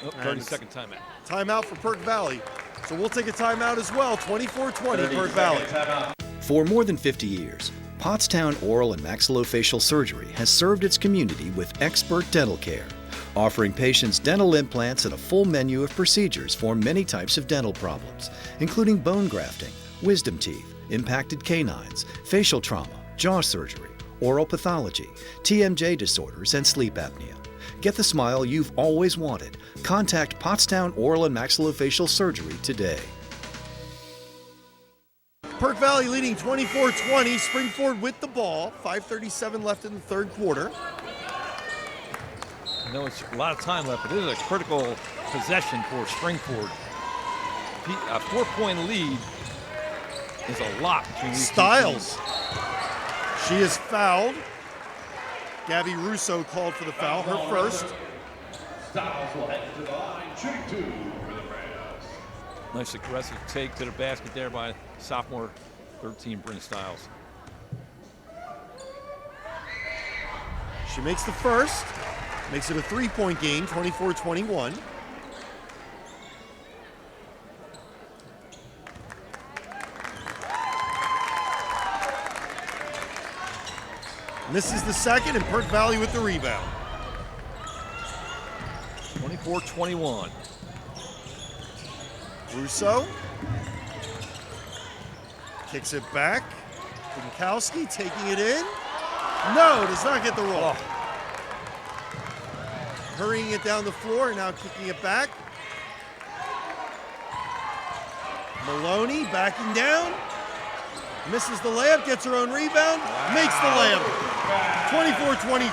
Oh, 30-second timeout. Timeout for Perk Valley. So we'll take a timeout as well. 24-20 Perk Valley. For more than 50 years, Pottstown Oral and Maxillofacial Surgery has served its community with expert dental care, offering patients dental implants and a full menu of procedures for many types of dental problems, including bone grafting, wisdom teeth, impacted canines, facial trauma, jaw surgery, oral pathology, TMJ disorders, and sleep apnea. Get the smile you've always wanted. Contact Pottstown Oral and Maxillofacial Surgery today. Perk Valley leading 24-20. Springford with the ball. 5:37 left in the third quarter. I know it's a lot of time left, but this is a critical possession for Springford. A 4-point lead is a lot between these Styles. She is fouled. Gabby Russo called for the foul, her first. Styles will head to the line, shooting 2 for the Rams. Nice aggressive take to the basket there by sophomore 13 Bryn Styles. She makes the first. Makes it a 3-point game, 24-21. Misses the second, and Perk Valley with the rebound. 24-21. Russo kicks it back. Binkowski taking it in. No, does not get the roll. Hurrying it down the floor, now kicking it back. Maloney backing down. Misses the layup, gets her own rebound, makes the layup. 24-23.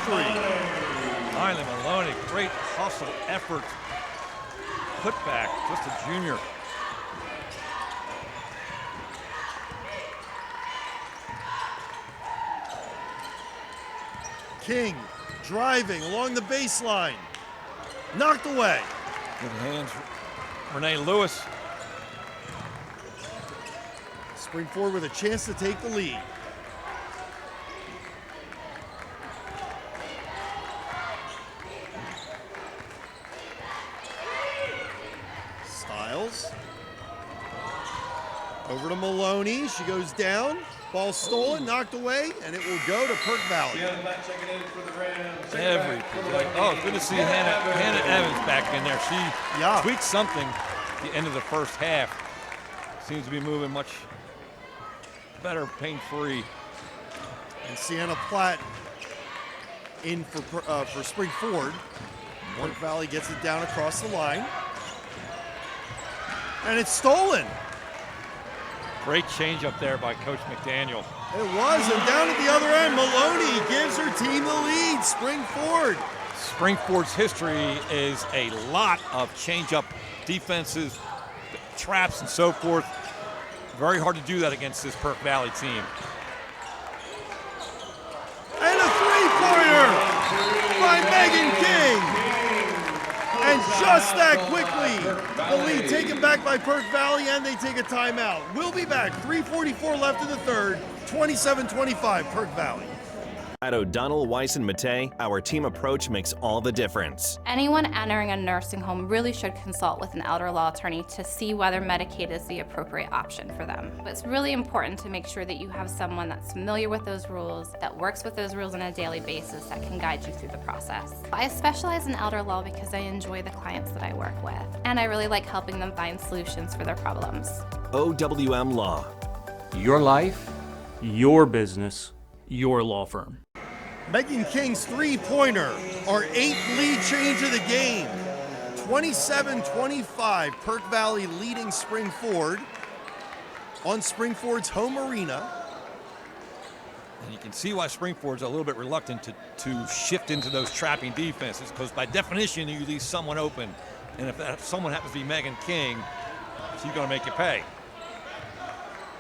Finally, Maloney, great hustle effort. Put back, just a junior. King driving along the baseline. Knocked away. Good hands, Renee Lewis. Springford with a chance to take the lead. Styles. Over to Maloney. She goes down. Ball stolen, knocked away, and it will go to Perk Valley. Oh, good to see Hannah Evans back in there. She tweaked something at the end of the first half. Seems to be moving much better, pain-free. And Sienna Platt in for Springford. Perk Valley gets it down across the line. And it's stolen. Great change up there by Coach McDaniel. It was, and down at the other end, Maloney gives her team the lead. Spring-Ford. Spring-Ford's history is a lot of change-up defenses, traps, and so forth. Very hard to do that against this Perk Valley team. And a three-pointer by Megan King. And just that quickly, the lead taken back by Perk Valley, and they take a timeout. We'll be back. 3:44 left in the third. 27-25, Perk Valley. At O'Donnell, Weiss, and Matei, our team approach makes all the difference. Anyone entering a nursing home really should consult with an elder law attorney to see whether Medicaid is the appropriate option for them. It's really important to make sure that you have someone that's familiar with those rules, that works with those rules on a daily basis, that can guide you through the process. I specialize in elder law because I enjoy the clients that I work with, and I really like helping them find solutions for their problems. OWM Law. Your life, your business, your law firm. Megan King's three-pointer, our 8th lead change of the game. 27-25, Perk Valley leading Spring-Ford on Spring-Ford's home arena. And you can see why Spring-Ford's a little bit reluctant to shift into those trapping defenses, because by definition you leave someone open, and if that someone happens to be Megan King, she's going to make you pay.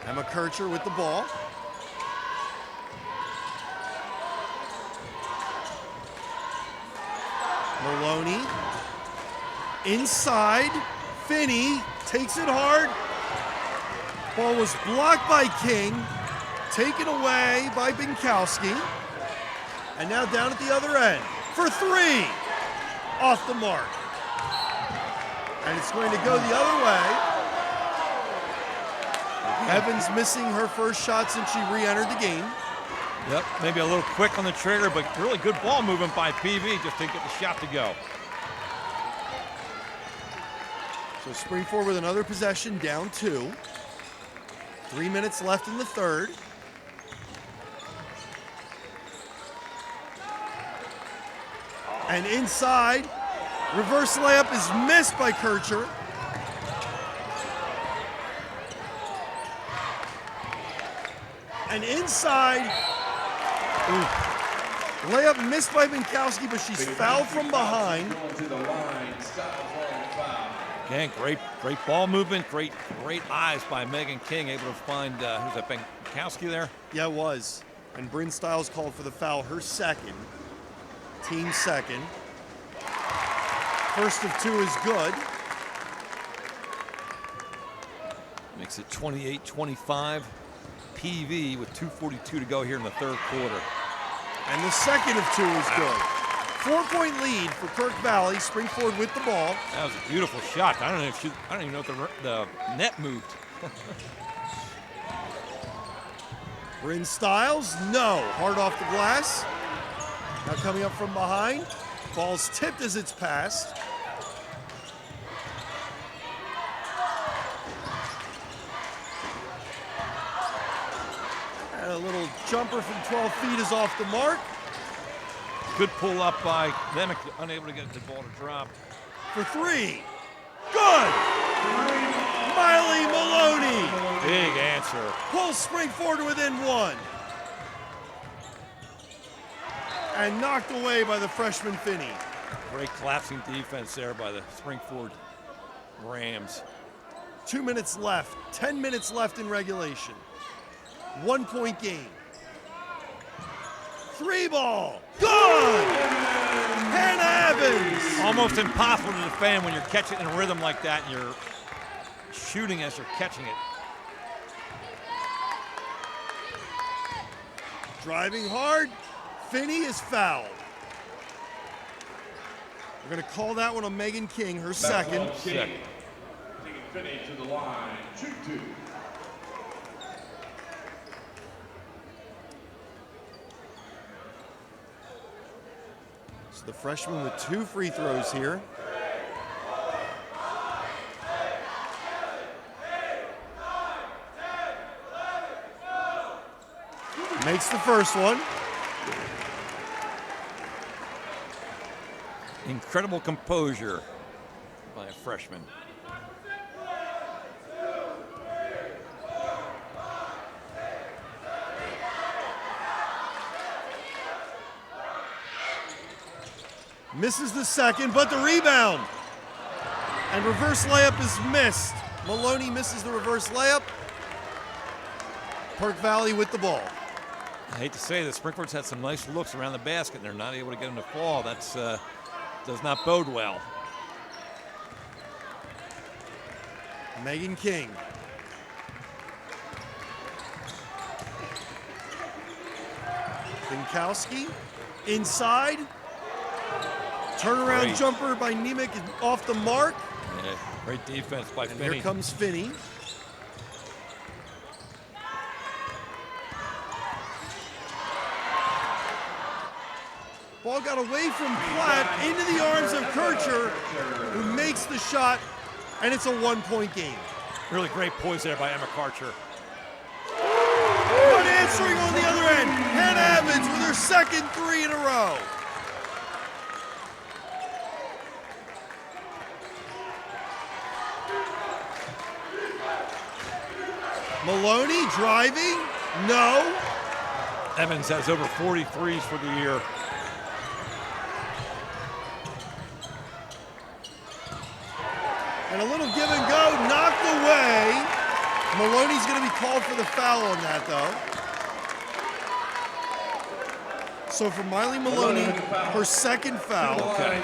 Emma Kircher with the ball. Maloney inside. Finney takes it hard. Ball was blocked by King, taken away by Binkowski, and now down at the other end for three, off the mark, and it's going to go the other way. Evans missing her first shot since she re-entered the game. Yep, maybe a little quick on the trigger, but really good ball movement by PV just to get the shot to go. So Spring-Ford with another possession, down 2. 3 minutes left in the third. And inside, reverse layup is missed by Kircher. And inside, layup missed by Binkowski, but she's fouled from behind. Again, great ball movement, great eyes by Megan King, able to find, who's that, Binkowski there? Yeah, it was. And Bryn Stiles called for the foul, her second, team second. First of 2 is good. Makes it 28-25. PV with 2:42 to go here in the third quarter. And the second of 2 is good. 4-point lead for Perk Valley. Spring-Ford with the ball. That was a beautiful shot. I don't even know if the net moved. Bryn Stiles, no. Hard off the glass. Now coming up from behind. Ball's tipped as it's passed. And a little jumper from 12 feet is off the mark. Good pull up by them, unable to get the ball to drop. For 3. Good! Miley Maloney. Big answer. Pulls Spring-Ford within 1. And knocked away by the freshman Finney. Great collapsing defense there by the Spring-Ford Rams. 2 minutes left. 10 minutes left in regulation. 1-point game. 3 ball. Good! Hannah Evans. Almost impossible to defend when you're catching in a rhythm like that and you're shooting as you're catching it. Driving hard. Finney is fouled. We're going to call that one on Megan King, her second. Taking Finney to the line, shoot 2. So the freshman with 2 free throws here. Makes the first one. Incredible composure by a freshman. Misses the second, but the rebound. And reverse layup is missed. Maloney misses the reverse layup. Perk Valley with the ball. I hate to say this, Springford's had some nice looks around the basket, and they're not able to get them to fall. That's does not bode well. Megan King. Binkowski inside. Turnaround Great. jumper by Nemec off the mark. Yeah, great defense by And Finney. here comes Finney. Ball got away from Platt into the arms of Kircher, who makes the shot, and it's a 1-point game. Really great poise there by Emma Karcher. But answering on the other end, Hannah Evans with her second 3 in a row. Maloney driving, no. Evans has over 43s for the year. And a little give and go, knocked away. Maloney's going to be called for the foul on that, though. So for Miley Maloney, her second foul. Okay.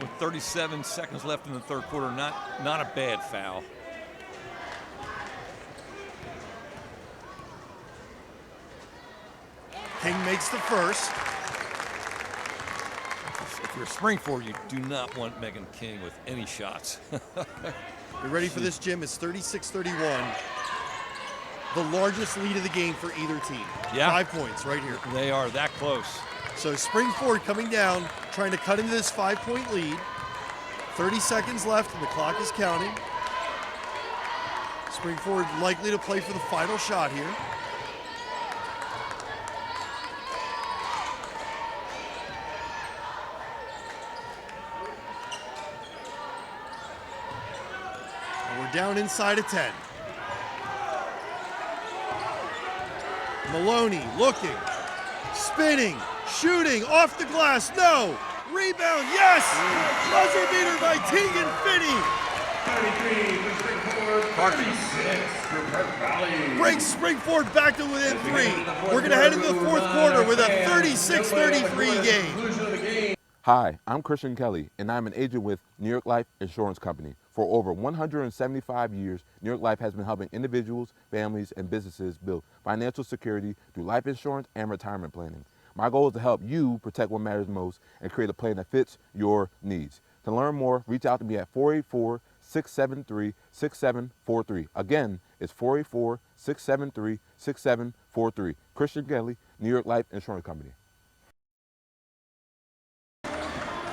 With 37 seconds left in the third quarter, not a bad foul. King makes the first. If you're Springford, you do not want Megan King with any shots. You ready for this, Jim? It's 36-31. The largest lead of the game for either team. Yeah. 5 points right here. They are that close. So Springford coming down, trying to cut into this 5-point lead. 30 seconds left and the clock is counting. Springford likely to play for the final shot here. And we're down inside of 10. Maloney looking, spinning, shooting, off the glass, no! Rebound, yes! Buzzer beater by Tegan Finney! Breaks Springford back to within 3. We're going to head into the fourth quarter with a 36-33 game. Hi, I'm Christian Kelly, and I'm an agent with New York Life Insurance Company. For over 175 years, New York Life has been helping individuals, families, and businesses build financial security through life insurance and retirement planning. My goal is to help you protect what matters most and create a plan that fits your needs. To learn more, reach out to me at 484-673-6743. Again, it's 484-673-6743. Christian Kelly, New York Life Insurance Company.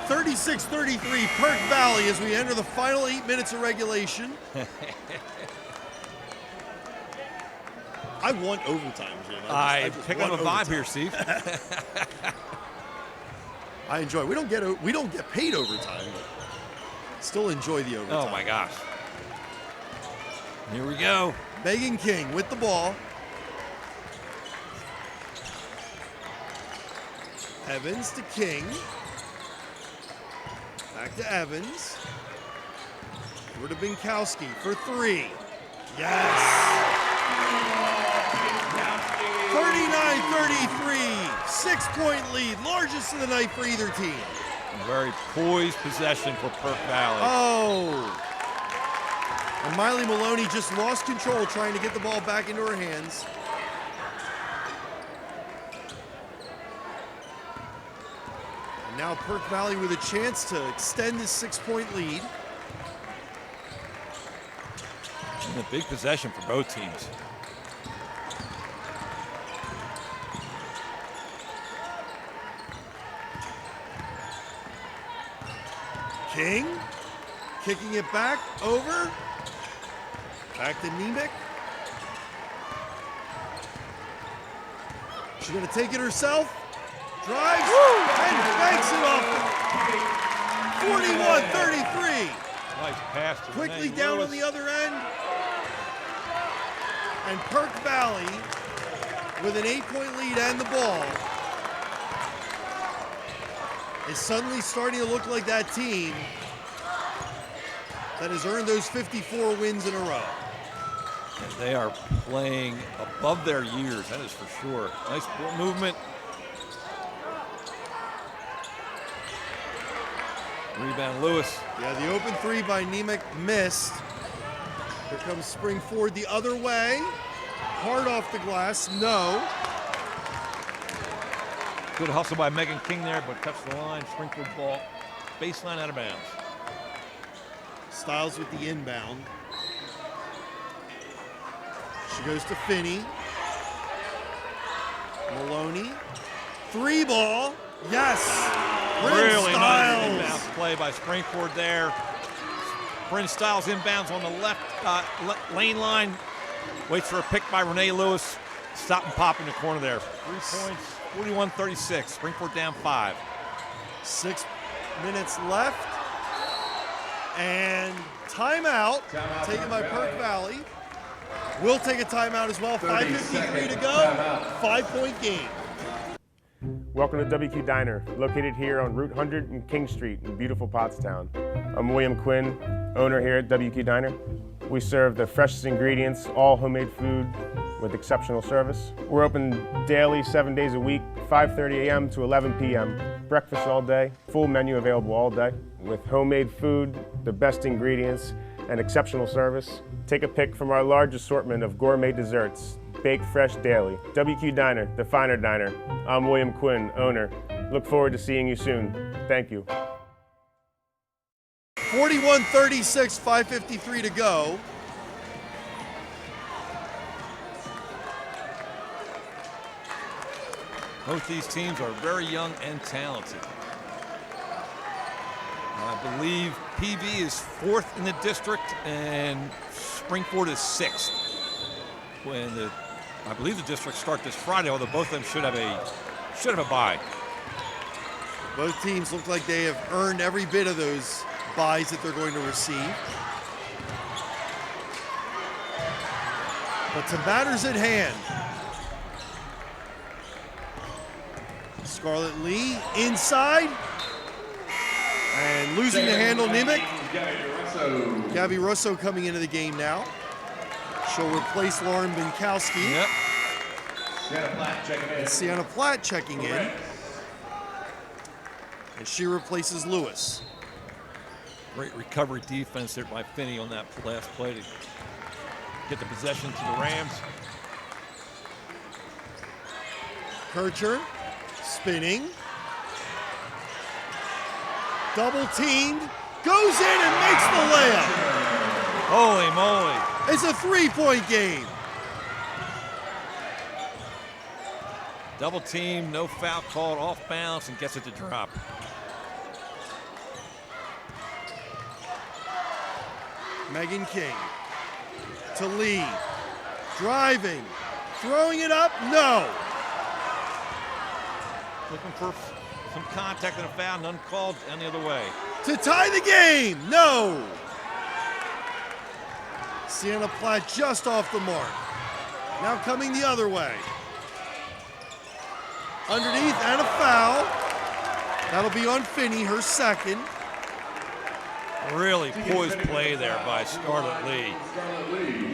36-33 Perk Valley as we enter the final 8 minutes of regulation. I want overtime, Jim. I just pick up want a vibe overtime. here, Steve. I enjoy it. We don't get paid overtime, but still enjoy the overtime. Oh my gosh. Here we go. Megan King with the ball. Evans to King. Back to Evans. Over to Binkowski for 3. Yes! 39-33. 6-point lead. Largest of the night for either team. Very poised possession for Perk Valley. Oh! And Miley Maloney just lost control trying to get the ball back into her hands. And now Perk Valley with a chance to extend this 6-point lead. And a big possession for both teams. King kicking it back over. Back to Nemec. She's going to take it herself. Drives and banks it off. 41-33. Nice pass to Quickly Renee down Lewis. on the other end. And Perk Valley with an 8-point lead and the ball. is suddenly starting to look like that team that has earned those 54 wins in a row. And they are playing above their years, that is for sure. Nice ball movement. Rebound, Lewis. Yeah, the open three by Nemec missed. Here comes Springford the other way. Hard off the glass, no. Good hustle by Megan King there, but cuts the line. Springford ball, baseline out of bounds. Styles with the inbound. She goes to Finney. Maloney. Three ball. Yes. Really Styles. nice inbound play by Springford there. Bryn Styles inbounds on the left lane line. Waits for a pick by Renee Lewis. Stop and pop in the corner there. 3 points, 41-36. Springford down 5. 6 minutes left. And timeout taken by Perk Valley. We'll take a timeout as well. 5:53 to go. 5-point game. Welcome to WQ Diner, located here on Route 100 and King Street in beautiful Pottstown. I'm William Quinn, owner here at WQ Diner. We serve the freshest ingredients, all homemade food with exceptional service. We're open daily, 7 days a week, 5:30 a.m. to 11 p.m. Breakfast all day, full menu available all day. With homemade food, the best ingredients, and exceptional service. Take a pick from our large assortment of gourmet desserts, baked fresh daily. WQ Diner, the finer diner. I'm William Quinn, owner. Look forward to seeing you soon. Thank you. 41-36, 5:53 to go. Both these teams are very young and talented. I believe PV is 4th in the district and Springford is 6th. I believe the districts start this Friday, although both of them should have a bye. Both teams look like they have earned every bit of those buys that they're going to receive. But to matters at hand, Scarlett Lee inside and losing the handle. Nemec. Gabby Russo coming into the game now. She'll replace Lauren Binkowski. Yep. And Sienna Platt checking in. And she replaces Lewis. Great recovery defense there by Finney on that last play to get the possession to the Rams. Kircher spinning. Double teamed. Goes in and makes the layup. Holy moly. It's a 3-point game. Double team, no foul called, off bounce, and gets it to drop. Megan King to Lee. Driving. Throwing it up. No. Looking for some contact and a foul, none called, and the other way. To tie the game. No. Sienna Platt just off the mark. Now coming the other way. Underneath and a foul. That'll be on Finney, her second. Really poised play there by Scarlett Lee.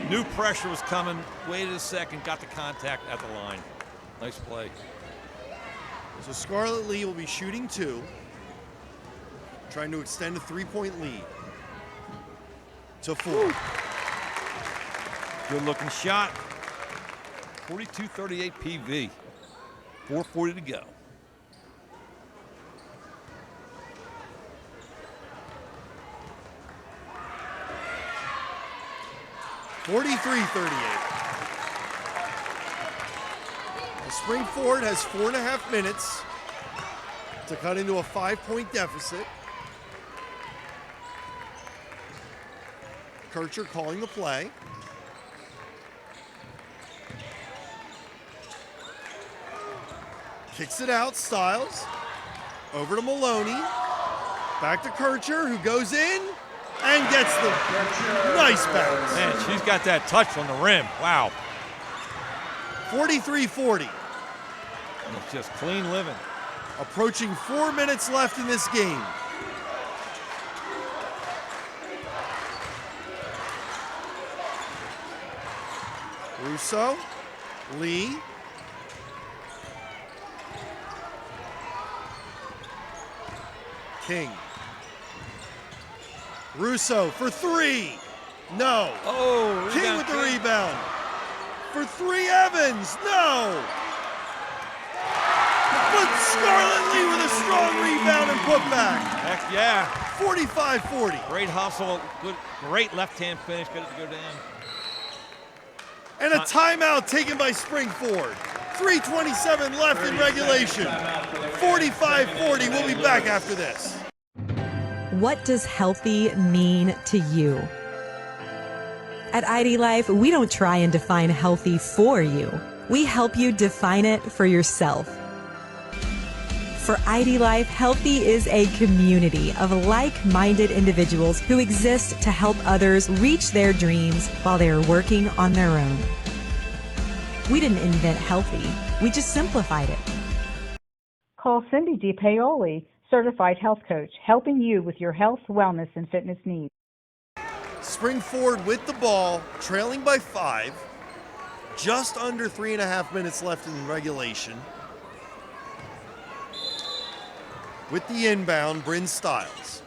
Knew pressure was coming, waited a second, got the contact at the line. Nice play. So Scarlett Lee will be shooting 2, trying to extend a 3-point lead to 4. Good looking shot. 42-38 PV. 4:40 to go. Springford has 4.5 minutes to cut into a 5-point deficit. Kircher calling the play. Kicks it out, Styles. Over to Maloney. Back to Kircher, who goes in and gets the nice bounce. Man, she's got that touch on the rim. Wow. 43-40. It's just clean living. Approaching 4 minutes left in this game. Russo, Lee. King. Russo for three. No. Oh, King with the rebound. For three, Evans. No. But Scarlett Lee with a strong rebound and putback. Heck yeah. 45-40. Great hustle. Good, great left-hand finish. Got it to go down. And a timeout taken by Springford. 3:27 left in regulation. 45-40. We'll be back after this. What does healthy mean to you? At ID Life, we don't try and define healthy for you. We help you define it for yourself. For ID Life, healthy is a community of like-minded individuals who exist to help others reach their dreams while they are working on their own. We didn't invent healthy, we just simplified it. Call Cindy DiPaoli, Certified Health Coach, helping you with your health, wellness, and fitness needs. Springford with the ball, trailing by 5. Just under 3.5 minutes left in regulation. With the inbound, Bryn Stiles.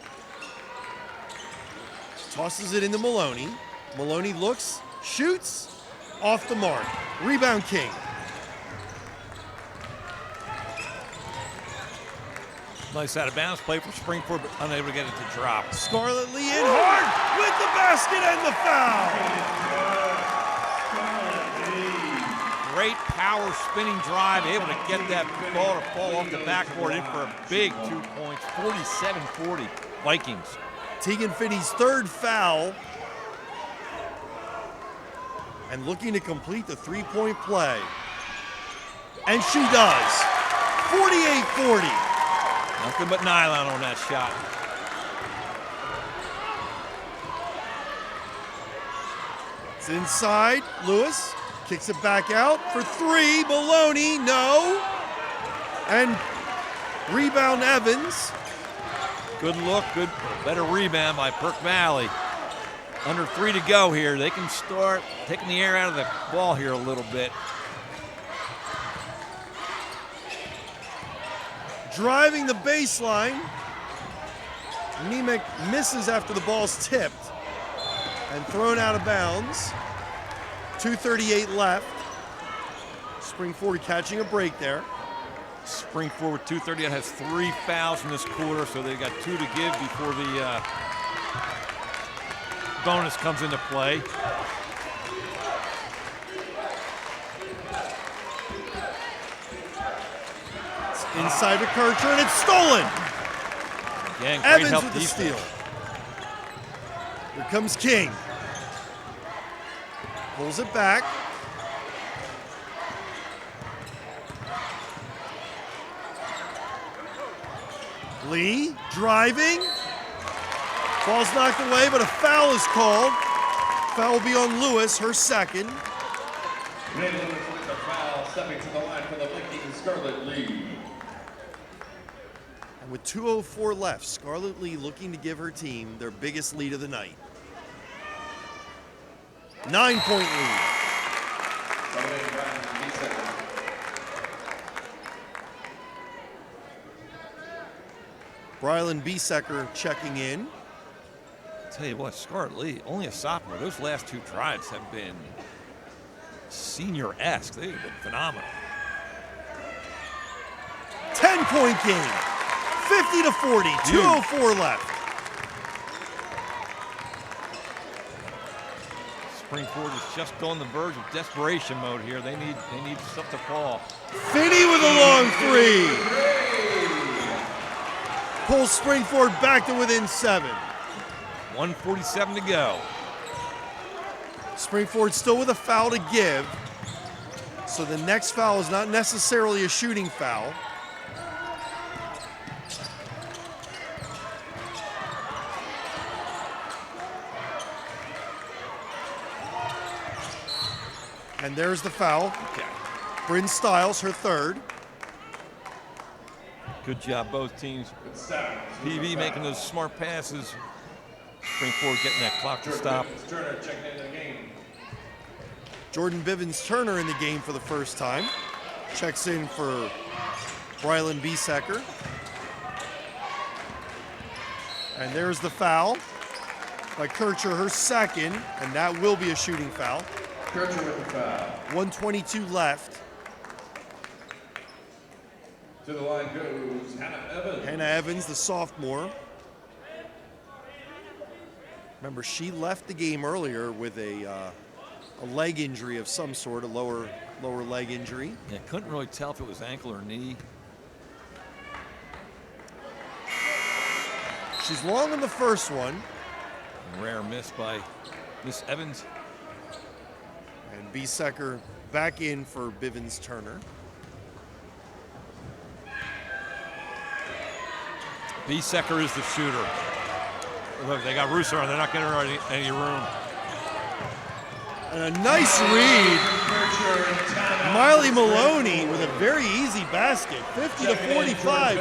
Tosses it into Maloney. Maloney looks, shoots, off the mark. Rebound King. Nice out of bounds play for Springford, but unable to get it to drop. Scarlett Lee in hard with the basket and the foul. Great power spinning drive, able to get that ball to fall off the backboard in for a big 2 points. 47-40 Vikings. Tegan Finney's third foul. And looking to complete the three-point play. And she does. 48-40. Nothing but nylon on that shot. It's inside. Lewis kicks it back out for three. Maloney, no. And rebound Evans. Good look, good, better rebound by Perk Valley. Under 3 to go here. They can start taking the air out of the ball here a little bit. Driving the baseline. Nemec misses after the ball's tipped and thrown out of bounds. 2:38 left. Springford catching a break there. Springford with 2:38 has 3 fouls in this quarter, so they've got 2 to give before the bonus comes into play. Inside to Kircher, and it's stolen. Again, great Evans help with the defense. steal. Here comes King. Pulls it back. Lee driving. Ball's knocked away, but a foul is called. Foul will be on Lewis, her second. Lewis with the foul, stepping to the line for the Vikings, Scarlett Lee. And with 2:04 left, Scarlett Lee looking to give her team their biggest lead of the night. 9-point lead. Brylan Biesecker checking in. Tell you what, Scarlett Lee, only a sophomore. Those last 2 drives have been senior-esque. They've been phenomenal. 10-point game. 50-40. 2:04 left. Springford is just on the verge of desperation mode here. They need stuff to fall. Finney with a long three. Pulls Springford back to within 7. 1:47 to go. Springford still with a foul to give. So the next foul is not necessarily a shooting foul. And there's the foul. Okay. Bryn Stiles, her third. Good job, both teams. PV making those smart passes. Springford getting that clock to stop. Jordan Bivens-Turner in the game for the first time. Checks in for Brylan Biesecker. And there's the foul by Kircher, her second, and that will be a shooting foul. Kircher with the foul. 1:22 left. To the line goes Hannah Evans. Hannah Evans, the sophomore. Remember, she left the game earlier with a leg injury of some sort, a lower leg injury. Yeah, couldn't really tell if it was ankle or knee. She's long on the first one. Rare miss by Miss Evans. And Biesecker back in for Bivens-Turner. Biesecker is the shooter. Look, they got Russo on. They're not getting her any room. And a nice read. Miley Maloney with a very easy basket. 50-45.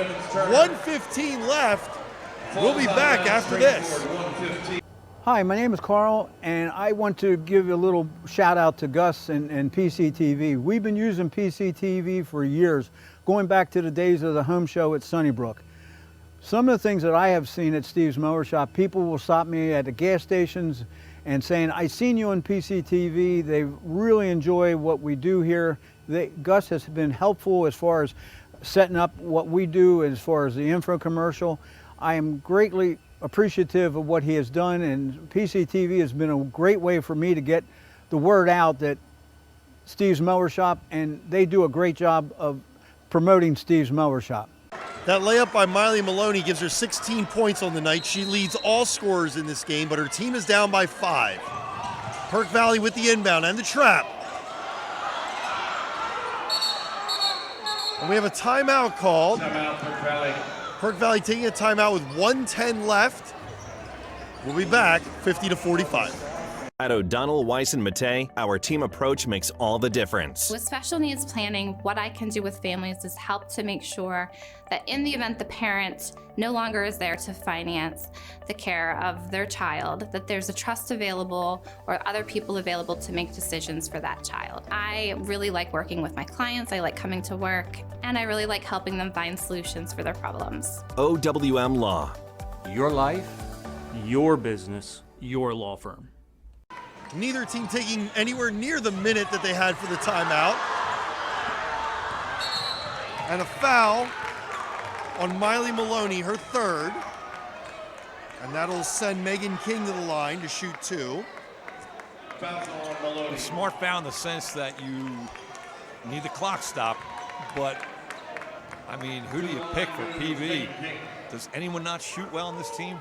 1:15 left. We'll be back after this. Hi, my name is Carl, and I want to give a little shout out to Gus and PCTV. We've been using PCTV for years, going back to the days of the home show at Sunnybrook. Some of the things that I have seen at Steve's Mower Shop, people will stop me at the gas stations and saying, I seen you on PCTV. They really enjoy what we do here. Gus has been helpful as far as setting up what we do as far as the info commercial. I am greatly appreciative of what he has done, and PCTV has been a great way for me to get the word out that Steve's Mower Shop, and they do a great job of promoting Steve's Mower Shop. That layup by Miley Maloney gives her 16 points on the night. She leads all scorers in this game, but her team is down by 5. Perk Valley with the inbound and the trap. And we have a timeout called. Timeout, Perk Valley. Perk Valley taking a timeout with 1:10 left. We'll be back 50-45. At O'Donnell, Weiss, and Mattei, our team approach makes all the difference. With special needs planning, what I can do with families is help to make sure that in the event the parent no longer is there to finance the care of their child, that there's a trust available or other people available to make decisions for that child. I really like working with my clients, I like coming to work, and I really like helping them find solutions for their problems. OWM Law. Your life, your business, your law firm. Neither team taking anywhere near the minute that they had for the timeout. And a foul on Miley Maloney, her third. And that'll send Megan King to the line to shoot 2. A smart foul in the sense that you need the clock stop, but I mean, who do you pick for PV? Does anyone not shoot well on this team?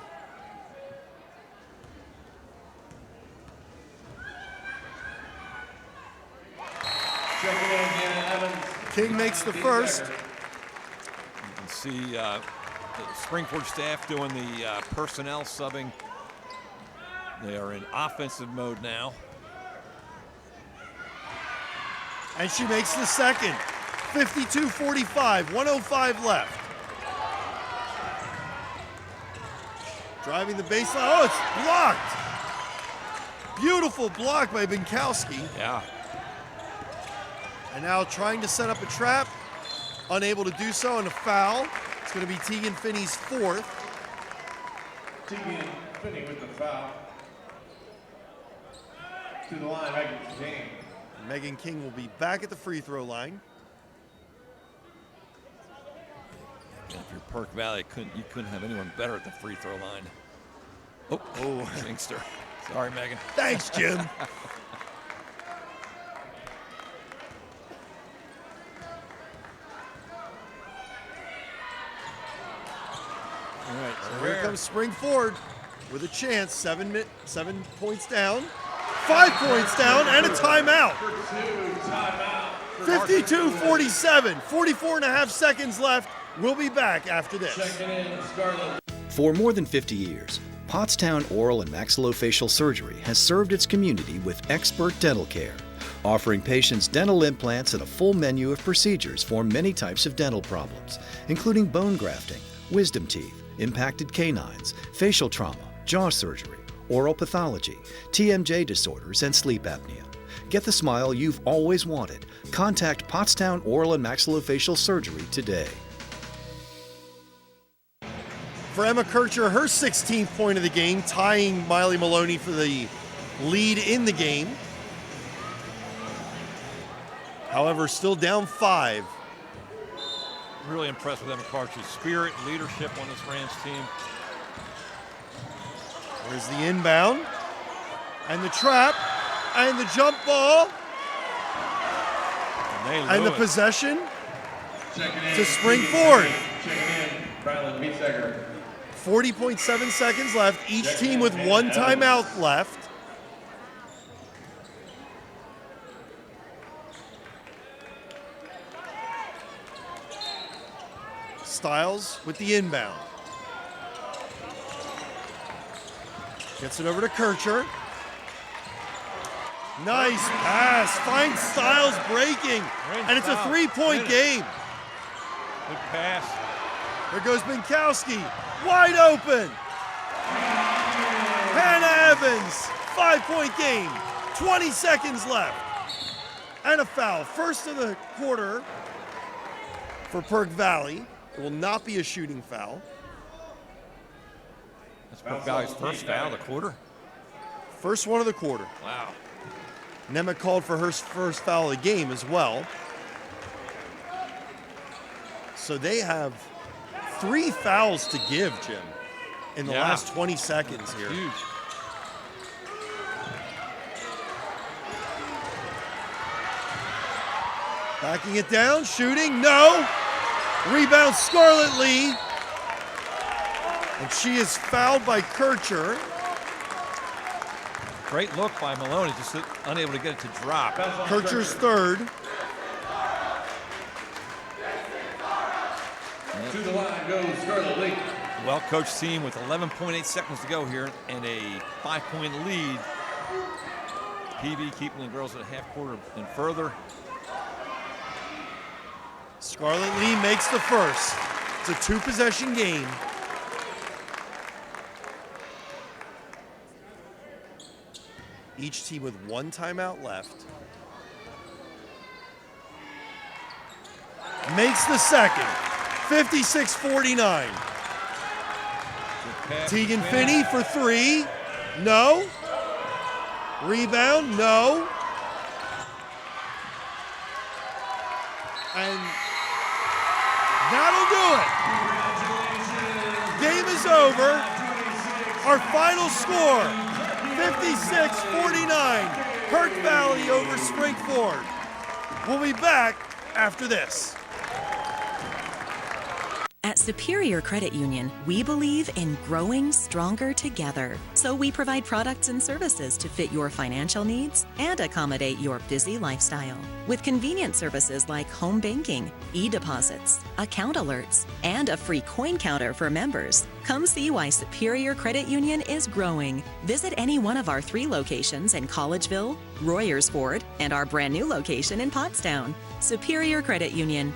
King makes the first. You can see the Springford staff doing the personnel subbing. They are in offensive mode now. And she makes the second. 52-45, 1:05 left. Driving the baseline. Oh, it's blocked. Beautiful block by Binkowski. Yeah. And now trying to set up a trap. Unable to do so, and a foul. It's going to be Tegan Finney's 4th. Tegan Finney with the foul. To the line, Megan King. Megan King will be back at the free throw line. If you're Perk Valley, you couldn't have anyone better at the free throw line. Oh, jinxed her. Sorry, Megan. Thanks, Jim. All right, so here comes Springford with a chance. 7 points down, 5 points down, and a timeout. 52-47, 44 and a half seconds left. We'll be back after this. For more than 50 years, Pottstown Oral and Maxillofacial Surgery has served its community with expert dental care. offering patients dental implants and a full menu of procedures for many types of dental problems, including bone grafting, wisdom teeth, impacted canines, facial trauma, jaw surgery, oral pathology, TMJ disorders, and sleep apnea. Get the smile you've always wanted. Contact Pottstown Oral and Maxillofacial Surgery today. For Emma Kircher, her 16th point of the game, tying Miley Maloney for the lead in the game. However, still down 5. Really impressed with Emma Kircher's spirit, leadership on this Rams team. There's the inbound, and the trap, and the jump ball, and the possession to Spring Ford. 40.7 seconds left, each team with one timeout left. Styles with the inbound. Gets it over to Kircher. Nice pass. Finds Styles breaking. And it's a 3-point game. Good pass. There goes Binkowski. Wide open. Hannah Evans. 5-point game. 20 seconds left. And a foul. First of the quarter for Perk Valley. It will not be a shooting foul. That's Perk Valley's first foul of the quarter. First one of the quarter. Wow. Nemec called for her first foul of the game as well. So they have 3 fouls to give, Jim, in the last 20 seconds here. Huge. Backing it down, shooting, no. Rebound, Scarlett Lee. And she is fouled by Kircher. Great look by Maloney, just unable to get it to drop. Kircher's third. To the line goes Scarlett Lee. Well-coached team with 11.8 seconds to go here and a 5-point lead. PV keeping the girls at a half quarter and further. Scarlett Lee makes the first. It's a 2-possession game. Each team with 1 timeout left. Makes the second. 56-49. Tegan Finney for 3. No. Rebound, no. And that'll do it. Game is over. Our final score, 56-49. Perk Valley over Spring Ford. We'll be back after this. At Superior Credit Union, we believe in growing stronger together. So we provide products and services to fit your financial needs and accommodate your busy lifestyle. With convenient services like home banking, e-deposits, account alerts, and a free coin counter for members. Come see why Superior Credit Union is growing. Visit any one of our 3 locations in Collegeville, Royersford, and our brand new location in Pottstown. Superior Credit Union.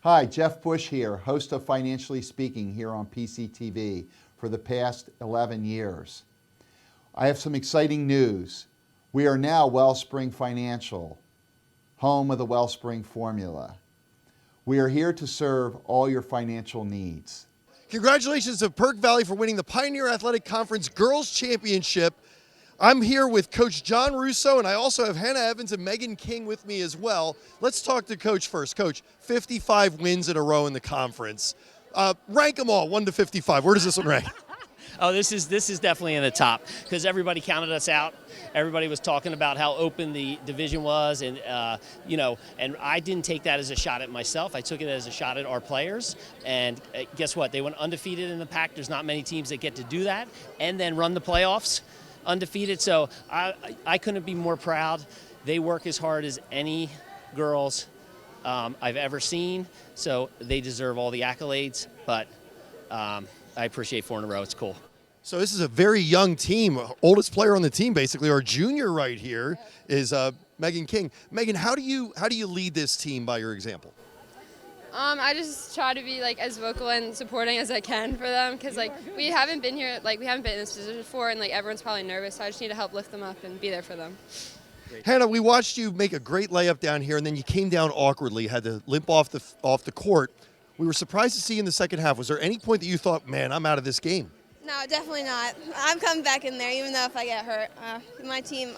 Hi, Jeff Bush here, host of Financially Speaking here on PCTV for the past 11 years. I have some exciting news. We are now Wellspring Financial, home of the Wellspring formula. We are here to serve all your financial needs. Congratulations to Perk Valley for winning the Pioneer Athletic Conference Girls Championship. I'm here with Coach John Russo, and I also have Hannah Evans and Megan King with me as well. Let's talk to Coach first. Coach, 55 wins in a row in the conference. Rank them all, 1 to 55. Where does this one rank? Oh, this is definitely in the top because everybody counted us out. Everybody was talking about how open the division was, and and I didn't take that as a shot at myself. I took it as a shot at our players. And guess what? They went undefeated in the pack. There's not many teams that get to do that and then run the playoffs undefeated. So I couldn't be more proud. They work as hard as any girls I've ever seen. So they deserve all the accolades. But I appreciate 4 in a row. It's cool. So this is a very young team. Oldest player on the team, basically, our junior right here is Megan King. Megan, how do you lead this team by your example? I just try to be like as vocal and supporting as I can for them because like we haven't been here, like we haven't been in this position before, and like everyone's probably nervous. So I just need to help lift them up and be there for them. Hannah, we watched you make a great layup down here, and then you came down awkwardly, had to limp off the court. We were surprised to see you in the second half. Was there any point that you thought, man, I'm out of this game? No, definitely not. I'm coming back in there, even though if I get hurt. My team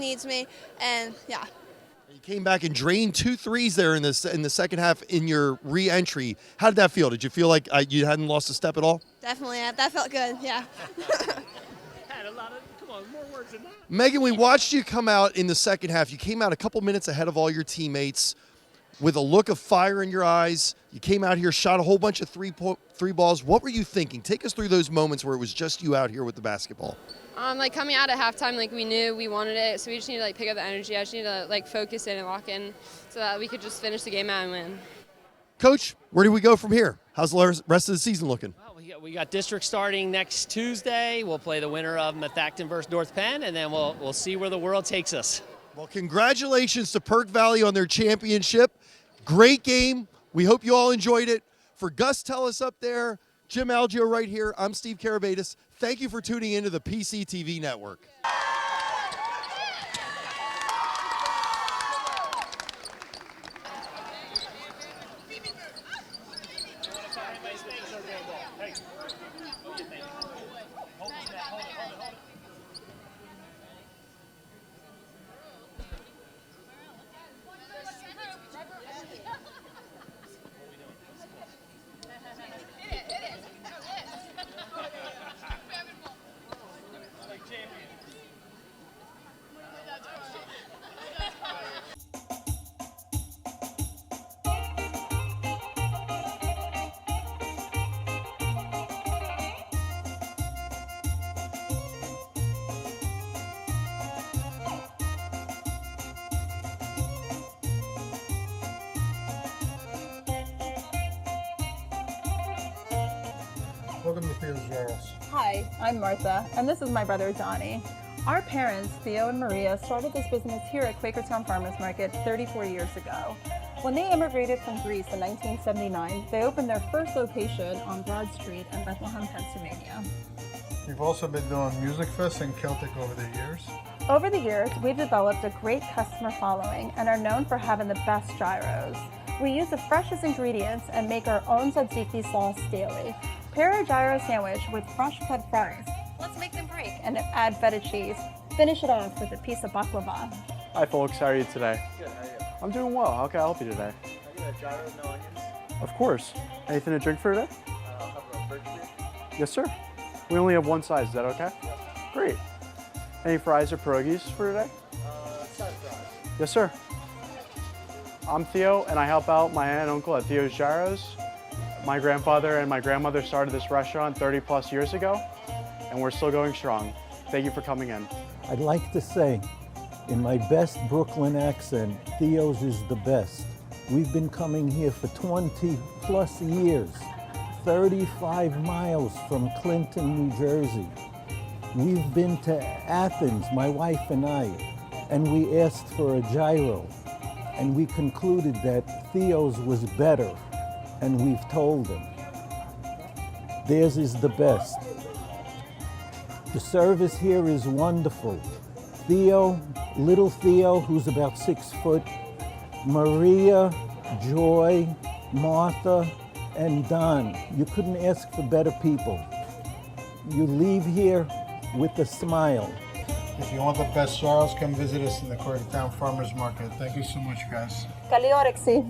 needs me, and yeah. You came back and drained 2 threes there in the second half in your re-entry. How did that feel? Did you feel like you hadn't lost a step at all? Definitely, that felt good. Yeah. Megan, we watched you come out in the second half. You came out a couple minutes ahead of all your teammates with a look of fire in your eyes. You came out here, shot a whole bunch of three balls. What were you thinking? Take us through those moments where it was just you out here with the basketball. Like coming out at halftime, like we knew we wanted it, so we just need to like pick up the energy. I just need to like focus in and lock in so that we could just finish the game out and win. Coach, where do we go from here? How's the rest of the season looking? Well, we got district starting next Tuesday. We'll play the winner of Methacton versus North Penn, and then we'll see where the world takes us. Well, congratulations to Perk Valley on their championship. Great game. We hope you all enjoyed it. For Gus Tellis up there, Jim Algio right here, I'm Steve Karabatis. Thank you for tuning into the PCTV Network. Welcome to Theo's Jarls. Hi, I'm Martha, and this is my brother Donnie. Our parents, Theo and Maria, started this business here at Quakertown Farmers Market 34 years ago. When they immigrated from Greece in 1979, they opened their first location on Broad Street in Bethlehem, Pennsylvania. We've also been doing Music Fest and Celtic over the years. Over the years, we've developed a great customer following and are known for having the best gyros. We use the freshest ingredients and make our own tzatziki sauce daily. Pair a gyro sandwich with fresh cut fries. Let's make them break and add feta cheese. Finish it off with a piece of baklava. Hi folks, how are you today? Good, how are you? I'm doing well. How can I help you today? Can I get a gyro, no onions? Of course. Anything to drink for today? I'll have a birch beer. Yes, sir. We only have one size. Is that okay? Yep. Great. Any fries or pierogies for today? Side fries. Yes, sir. I'm Theo, and I help out my aunt and uncle at Theo's Gyros. My grandfather and my grandmother started this restaurant 30 plus years ago, and we're still going strong. Thank you for coming in. I'd like to say, in my best Brooklyn accent, Theo's is the best. We've been coming here for 20 plus years, 35 miles from Clinton, New Jersey. We've been to Athens, my wife and I, and we asked for a gyro, and we concluded that Theo's was better, and we've told them. Theirs is the best. The service here is wonderful. Theo, little Theo, who's about 6 foot, Maria, Joy, Martha, and Don. You couldn't ask for better people. You leave here with a smile. If you want the best Jarls, come visit us in the Quakertown Farmers Market. Thank you so much, guys. Καλή όρεξη.